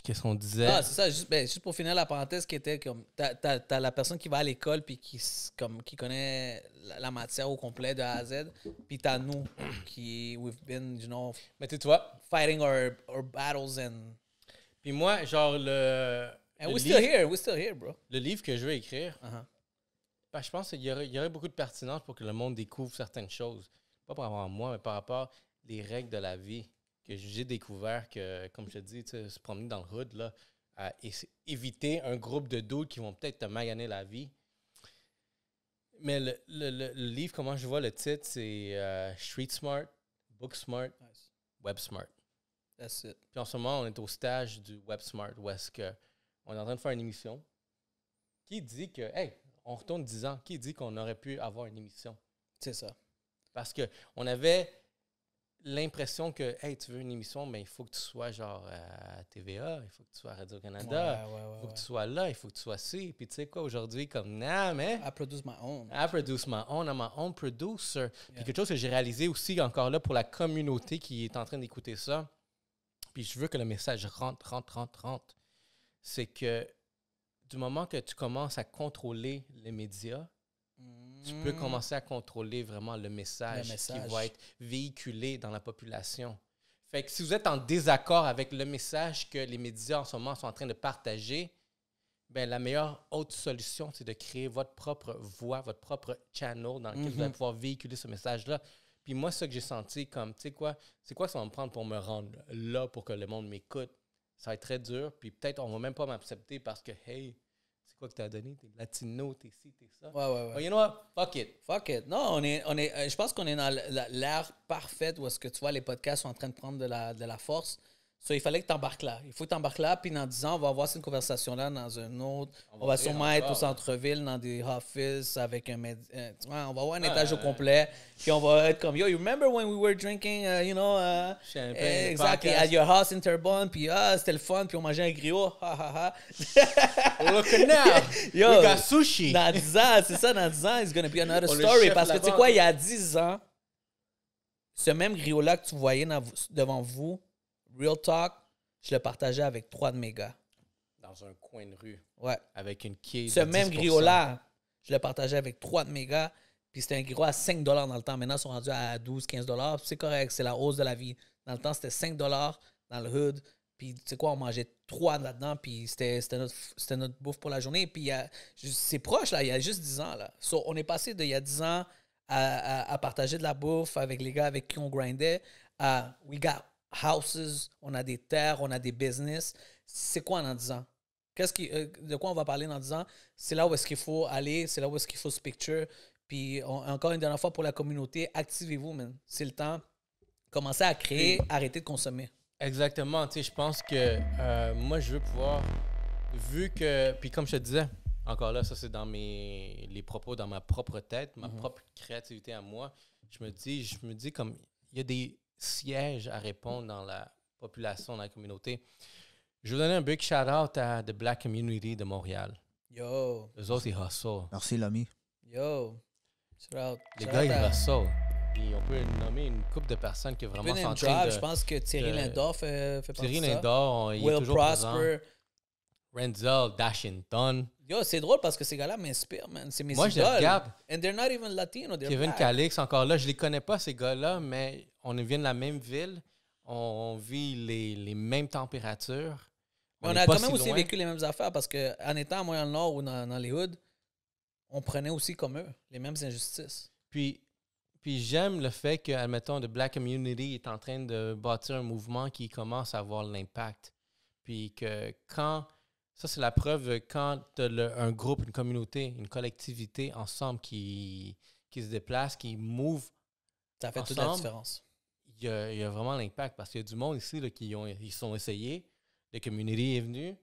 Qu'est-ce qu'on disait? Ah, c'est ça. Juste pour finir la parenthèse qui était comme... T'as la personne qui va à l'école puis qui connaît la matière au complet de A à Z. Puis t'as nous qui... We've been, you know... Mais tu vois, Fighting our battles and... puis moi, genre, And we're still here. We're still here, bro. le livre que je veux écrire, Uh-huh. ben, je pense qu'il y aurait beaucoup de pertinence pour que le monde découvre certaines choses. Pas par rapport à moi, mais par rapport aux règles de la vie que j'ai découvert que, comme je te dis, se promener dans le hood, là, éviter un groupe de dudes qui vont peut-être te maganer la vie. Mais le livre, comment je vois le titre, c'est Street Smart, Book Smart, Nice. Web Smart. That's it. Puis en ce moment, on est au stage du Web Smart où est-ce qu'on est en train de faire une émission. Qui dit que, hey, on retourne 10 ans, qui dit qu'on aurait pu avoir une émission? C'est ça. Parce qu'on avait l'impression que, hey, tu veux une émission, mais il faut que tu sois genre à TVA, il faut que tu sois à Radio-Canada, il faut que tu sois là, il faut que tu sois ci. Puis tu sais quoi, aujourd'hui, comme, nah, mais I produce my own. I produce my own, I'm my own producer. Puis Yeah. quelque chose que j'ai réalisé aussi encore là pour la communauté qui est en train d'écouter ça, puis je veux que le message rentre, c'est que du moment que tu commences à contrôler les médias, tu peux commencer à contrôler vraiment le message qui va être véhiculé dans la population. Fait que si vous êtes en désaccord avec le message que les médias en ce moment sont en train de partager, ben la meilleure autre solution, c'est de créer votre propre voix, votre propre channel dans lequel vous allez pouvoir véhiculer ce message-là. Puis moi, ce que j'ai senti comme, tu sais quoi, c'est quoi ça va me prendre pour me rendre là pour que le monde m'écoute? Ça va être très dur, puis peut-être on va même pas m'accepter parce que, hey, c'est quoi que t'as donné? T'es latino, t'es ci, t'es ça. Ouais. Oh, you know what? Fuck it. Fuck it. Non, je pense qu'on est dans l'ère parfaite où est-ce que tu vois les podcasts sont en train de prendre de la force. So, il fallait que tu embarques là. Il faut que tu embarques là, puis dans 10 ans, on va avoir cette conversation-là dans un autre. On va sûrement être au centre-ville, dans des offices, avec un on va avoir un étage au complet. Puis on va être comme, yo, you remember when we were drinking, Champagne, exactly, podcast. at your house in Terrebonne, puis c'était le fun, puis on mangeait un griot, Look now! Yo, We got sushi! Dans 10 ans, c'est ça, dans 10 ans, it's gonna be another On le story. chef Parce que tu sais là-bas. quoi, il y a 10 ans, ce même griot-là que tu voyais devant vous, Real Talk, je le partageais avec 3 de mes gars. Dans un coin de rue, Ouais. avec une quille Ce de même 10%. griot-là, je le partageais avec 3 de mes gars. Puis c'était un griot à $5 dans le temps. Maintenant, ils sont rendus à 12, $15. C'est correct, c'est la hausse de la vie. Dans le temps, c'était 5 $ dans le hood. Puis, tu sais quoi, on mangeait 3 là-dedans. Puis, c'était notre bouffe pour la journée. Puis, c'est proche, là. Il y a juste 10 ans, là. So, on est passé d'il y a 10 ans à partager de la bouffe avec les gars avec qui on grindait. We got houses, on a des terres, on a des business. C'est quoi dans 10 ans? De quoi on va parler dans 10 ans? C'est là où est-ce qu'il faut aller, c'est là où est-ce qu'il faut se picture. Puis encore une dernière fois pour la communauté, activez-vous, man. C'est le temps. Commencez à créer, arrêtez de consommer. Exactement. Tu sais, je pense que moi, je veux pouvoir, vu que, puis comme je te disais, encore là, ça c'est dans les propos, dans ma propre tête, ma propre créativité à moi. Je me dis comme, il y a des sièges à répondre dans la population, dans la communauté. Je veux donner un big shout-out à The Black Community de Montréal. Yo. Eux autres, ils hustle. Merci, l'ami. Yo. Les gars, ils hustle. Et on peut nommer une couple de personnes qui vraiment sont en train de... Je pense que Thierry Lindor fait partie de ça. Thierry Lindor, il est toujours Prosper. Renzel, Dashington. Yo, c'est drôle parce que ces gars-là m'inspirent, man. C'est mes idoles. Moi, je les regarde. And they're not even Latino, they're Kevin black. Calix, encore là, je les connais pas, ces gars-là, mais on vient de la même ville. On vit les mêmes températures. On a quand même aussi vécu les mêmes affaires parce qu'en étant à Montréal-Nord ou dans les hoods, on prenait aussi comme eux les mêmes injustices. Puis j'aime le fait que, admettons, The Black Community est en train de bâtir un mouvement qui commence à avoir l'impact. Puis que quand... Ça, c'est la preuve quand tu as un groupe, une communauté, une collectivité ensemble qui se déplace, qui move. Ça fait ensemble, toute la différence. Il y a vraiment l'impact parce qu'il y a du monde ici là, ils sont essayés. La community est venue,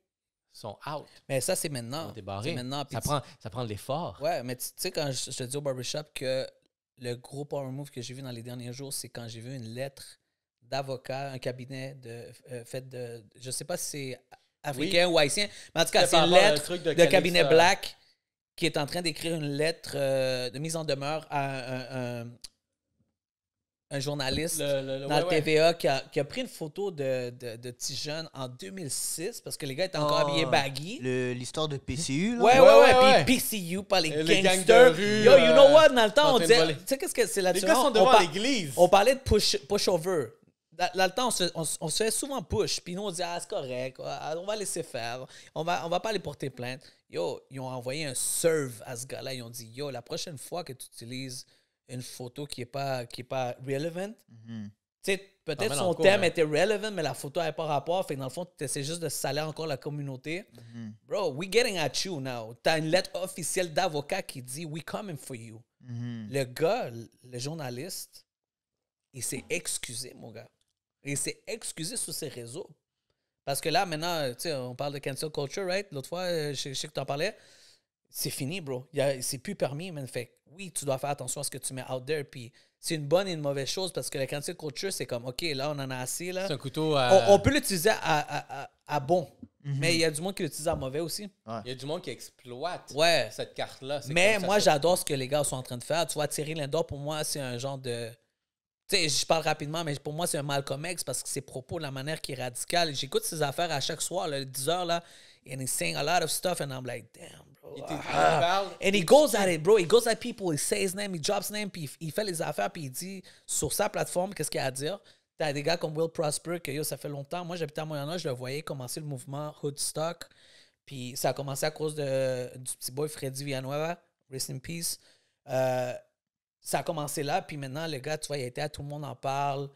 sont out. Mais ça, c'est maintenant. C'est maintenant. Ça prend de l'effort. Ouais, mais tu sais, quand je te dis au barbershop que le gros power move que j'ai vu dans les derniers jours, c'est quand j'ai vu une lettre d'avocat, un cabinet fait de. Je sais pas si c'est africain ou haïtien, mais en tout cas, c'est une lettre de cabinet black qui est en train d'écrire une lettre de mise en demeure à un journaliste dans le TVA qui a pris une photo de petits jeunes en 2006 parce que les gars étaient encore habillés baggy. L'histoire de PCU, là. Ouais. Puis PCU par les gangsters. Rue, Yo, you know what? Dans le temps, on disait... Tu sais qu'est-ce que c'est là-dessus? Les gars sont devant l'église. On parlait de push-over. Dans le temps, on se fait souvent push. Puis nous, on dit, c'est correct. On va laisser faire. On va pas aller porter plainte. Yo, ils ont envoyé un serve à ce gars-là. Ils ont dit, yo, la prochaine fois que tu utilises une photo qui est pas relevant, tu sais, peut-être son thème était relevant, mais la photo n'avait pas rapport. Fait que dans le fond, tu essaies juste de salir encore la communauté. Bro, we getting at you now. T'as une lettre officielle d'avocat qui dit, we coming for you. Le gars, le journaliste, il s'est excusé, mon gars. Il s'est excusé sur ses réseaux. Parce que là, maintenant, tu sais, on parle de cancel culture, right? L'autre fois, je sais que tu en parlais. C'est fini, bro. C'est plus permis, man. Fait oui, tu dois faire attention à ce que tu mets out there. Puis c'est une bonne et une mauvaise chose parce que la cancel culture, c'est comme, OK, là, on en a assez. Là. C'est un couteau à... On peut l'utiliser à bon. Mais il y a du monde qui l'utilise à mauvais aussi. Il y a du monde qui exploite cette carte-là. Mais moi, j'adore ce que les gars sont en train de faire. Tu vois, Thierry Lindor, pour moi, c'est un genre de... Tu sais, je parle rapidement, mais pour moi, c'est un Malcolm X parce que ses propos, la manière qui est radicale. J'écoute ses affaires à chaque soir, là, 10 heures, là, and he's saying a lot of stuff, and I'm like, damn, bro. And he goes at it, bro. He goes at people, he says his name, he drops his name, puis il fait les affaires, puis il dit sur sa plateforme, qu'est-ce qu'il a à dire. T'as des gars comme Will Prosper, que yo, ça fait longtemps. Moi, j'habitais à Montréal, je le voyais commencer le mouvement Hoodstock, puis ça a commencé à cause du petit boy Freddy Villanueva, rest in peace. Ça a commencé là, puis maintenant, le gars, tu vois, il a été à Tout le monde en parle.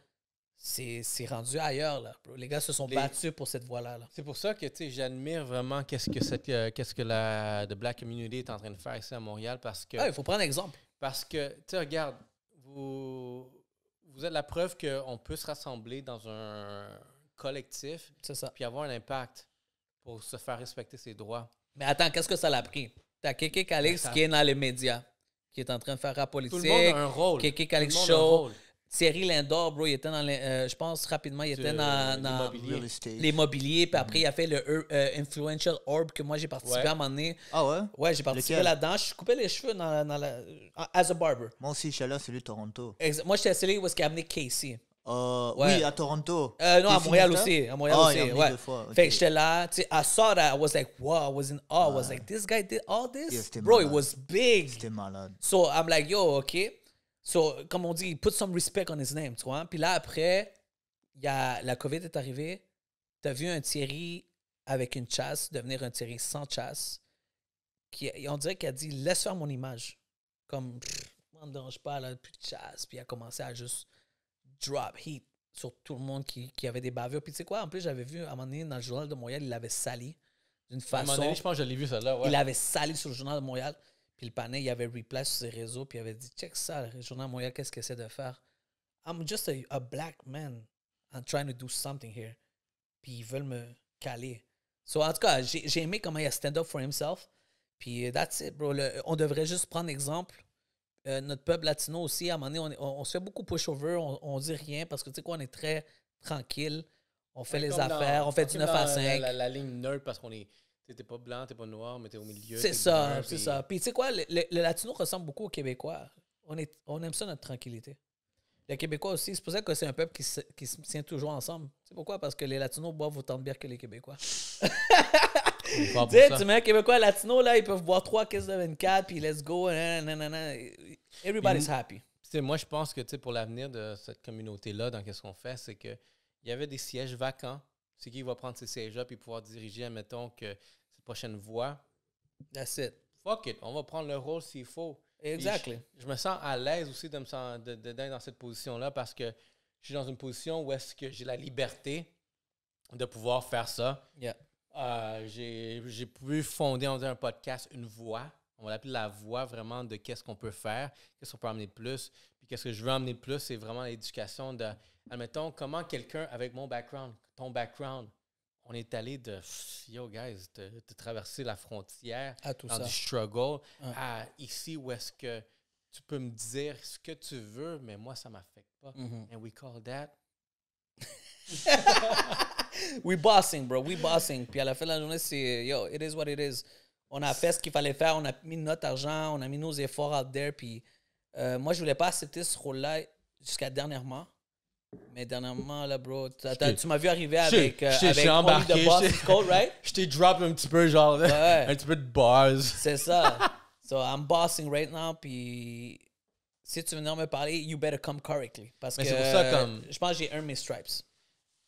C'est rendu ailleurs, là. Bro. Les gars se sont battus pour cette voie-là. Là. C'est pour ça que, tu sais, j'admire vraiment qu'est-ce que la The Black Community est en train de faire ici à Montréal, parce que... il faut prendre un exemple. Parce que, tu sais, regarde, vous êtes la preuve qu'on peut se rassembler dans un collectif, puis avoir un impact pour se faire respecter ses droits. Mais attends, qu'est-ce que ça l'a pris? T'as Kéké Calix qui est dans les médias, qui est en train de faire rap politique. Tout le monde a un rôle. Kéké Calix Show. Thierry Lindor, bro, il était dans les... je pense rapidement, il était dans l'immobilier. Puis après, il a fait le Influential Orb que moi, j'ai participé à un moment donné. Ah ouais? Ouais, j'ai participé là-dedans. Je coupais les cheveux as a barber. Moi aussi, je suis là, celui de Toronto. Moi, j'étais celui où est-ce qu'il a amené Casey. Oui, à Toronto. Non, à Montréal aussi. À Montréal aussi, ouais. 2 fois. Fait que j'étais là, tu sais, I saw that, I was like, wow, I was in awe. I was like, this guy did all this? Bro, it was big. C'était malade. So, I'm like, yo, OK. So, comme on dit, put some respect on his name, tu vois. Puis là, après, la COVID est arrivée, tu as vu un Thierry avec une chasse devenir un Thierry sans chasse. On dirait qu'il a dit, laisse faire mon image. Comme, on ne dérange pas, là, plus de chasse. Puis il a commencé à juste drop heat sur tout le monde qui avait des bavures. Puis tu sais quoi, en plus, j'avais vu à un moment donné dans le Journal de Montréal, il l'avait sali d'une façon. À un moment donné, je pense que je l'ai vu, ça là. Ouais. Il l'avait sali sur le Journal de Montréal. Puis le panel, il avait replay sur ses réseaux. Puis il avait dit, check ça, le Journal de Montréal, qu'est-ce qu'il essaie de faire? I'm just a black man. I'm trying to do something here. Puis ils veulent me caler. So, en tout cas, j'ai aimé comment il a stand up for himself. Puis that's it, bro. On devrait juste prendre exemple. Notre peuple latino aussi, à un moment donné, on se fait beaucoup push-over. On dit rien parce que, tu sais quoi, on est très tranquille. On fait les affaires. On fait du 9 à 5. La ligne neutre parce qu'on est... T'es pas blanc, t'es pas noir, mais t'es au milieu. C'est ça, c'est ça. Puis tu sais quoi, le latino ressemble beaucoup aux Québécois. On aime ça, notre tranquillité. Les Québécois aussi, c'est pour ça que c'est un peuple qui se tient toujours ensemble. C'est pourquoi? Parce que les latinos boivent autant de bière que les Québécois. Tu mets un Québécois latino, là, ils peuvent boire 3 caisses de 24, puis let's go. Everybody's happy. Moi, je pense que pour l'avenir de cette communauté-là, dans qu'est-ce qu'on fait, c'est qu'il y avait des sièges vacants. C'est qui va prendre ces sièges-là puis pouvoir diriger, admettons, que cette prochaine voie. That's it. Fuck it, on va prendre le rôle s'il faut. Exactly. Je me sens à l'aise aussi d'être dans cette position-là parce que je suis dans une position où est-ce que j'ai la liberté de pouvoir faire ça. Yeah. J'ai pu fonder, on va dire, un podcast, une voix. On va l'appeler la voix vraiment de qu'est-ce qu'on peut faire, qu'est-ce qu'on peut amener de plus. Puis qu'est-ce que je veux amener de plus, c'est vraiment l'éducation de, admettons, comment quelqu'un avec mon background, ton background, on est allé de, yo guys, de traverser la frontière dans du struggle à ici où est-ce que tu peux me dire ce que tu veux, mais moi, ça ne m'affecte pas. And we call that... We bossing, bro. We bossing. Puis à la fin de la journée, c'est, yo, it is what it is. On a fait ce qu'il fallait faire. On a mis notre argent. On a mis nos efforts out there. Puis moi, je voulais pas accepter ce rôle-là jusqu'à dernièrement. Mais dernièrement, là, bro, tu m'as vu arriver avec Only the Boss Code, right? Je t'ai drop un petit peu, genre, un petit peu de bars. C'est ça. So, I'm bossing right now. Puis si tu veux venir me parler, you better come correctly. Parce que c'est pour ça, comme... je pense que j'ai earned mes stripes.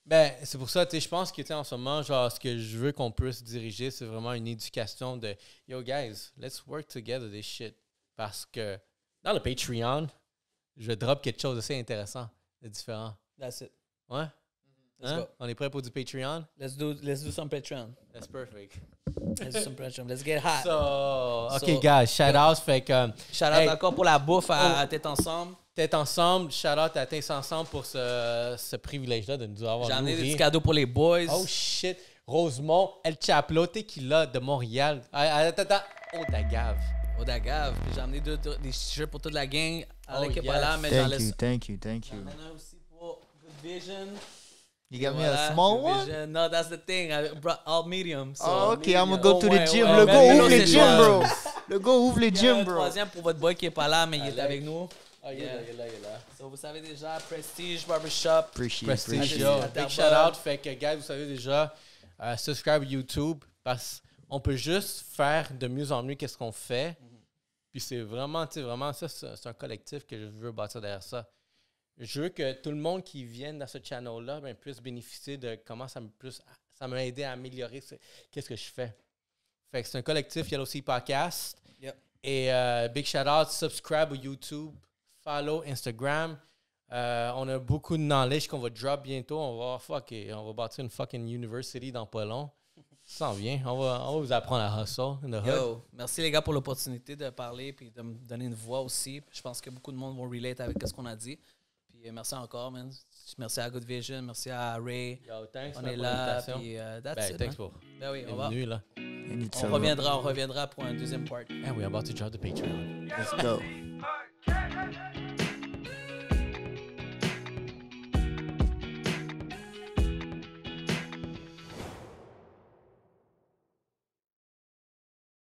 Ben, c'est pour ça, tu sais, je pense que, en ce moment, genre, ce que je veux qu'on puisse diriger, c'est vraiment une éducation de « Yo, guys, let's work together this shit. » Parce que dans le Patreon, je drop quelque chose d'assez intéressant, de différent. That's it. Ouais? Hein? On est prêt pour du Patreon? Let's do some Patreon. That's perfect. Let's do some Patreon. Let's get hot. OK, guys, shout-out. Fait que... Shout-out encore pour la bouffe à Tête Ensemble. Tête Ensemble, shout-out à Tête Ensemble pour ce privilège-là de nous avoir nourri. J'ai amené des petits cadeaux pour les boys. Oh shit. Rosemont, El Chaplo, Tequila de Montréal. Attends. Odagave. Puis j'ai amené des t-shirts pour toute la gang. Alec est pas là, mais j'en laisse. Thank you. J'en ai un aussi pour Good Vision. You got me a small one? No, that's the thing. I brought all medium. So OK, I'm gonna go to the gym. Le gars ouvre les gym, bro. Le gars ouvre les gym, bro. Troisième pour votre boy qui est pas là, mais il est avec nous. Il est là. So, vous savez déjà, Prestige Barbershop. Prestige, yo. Big shout-out. Fait que, guys, vous savez déjà, subscribe YouTube parce qu'on peut juste faire de mieux en mieux qu'est-ce qu'on fait. Puis c'est vraiment, tu sais, vraiment, ça, c'est un collectif que je veux bâtir derrière ça. Je veux que tout le monde qui vienne dans ce channel-là puisse bénéficier de comment ça m'a aidé à améliorer qu'est-ce que je fais. Fait que c'est un collectif. Il y a aussi podcast. Yep. Et big shout-out, subscribe au YouTube. Follow Instagram. On a beaucoup de knowledge qu'on va drop bientôt. On va bâtir une fucking university dans pas long. Ça s'en vient. On va vous apprendre à hustle. Yo, merci les gars pour l'opportunité de parler et de me donner une voix aussi. Je pense que beaucoup de monde vont relate avec ce qu'on a dit. Puis merci encore, man. Merci à Good Vision. Merci à Ray. Yo, thanks. On est là. Puis that's it, thanks pour. Ben oui, on va. Là. On reviendra pour un deuxième part. And we are about to drop the Patreon. Let's go.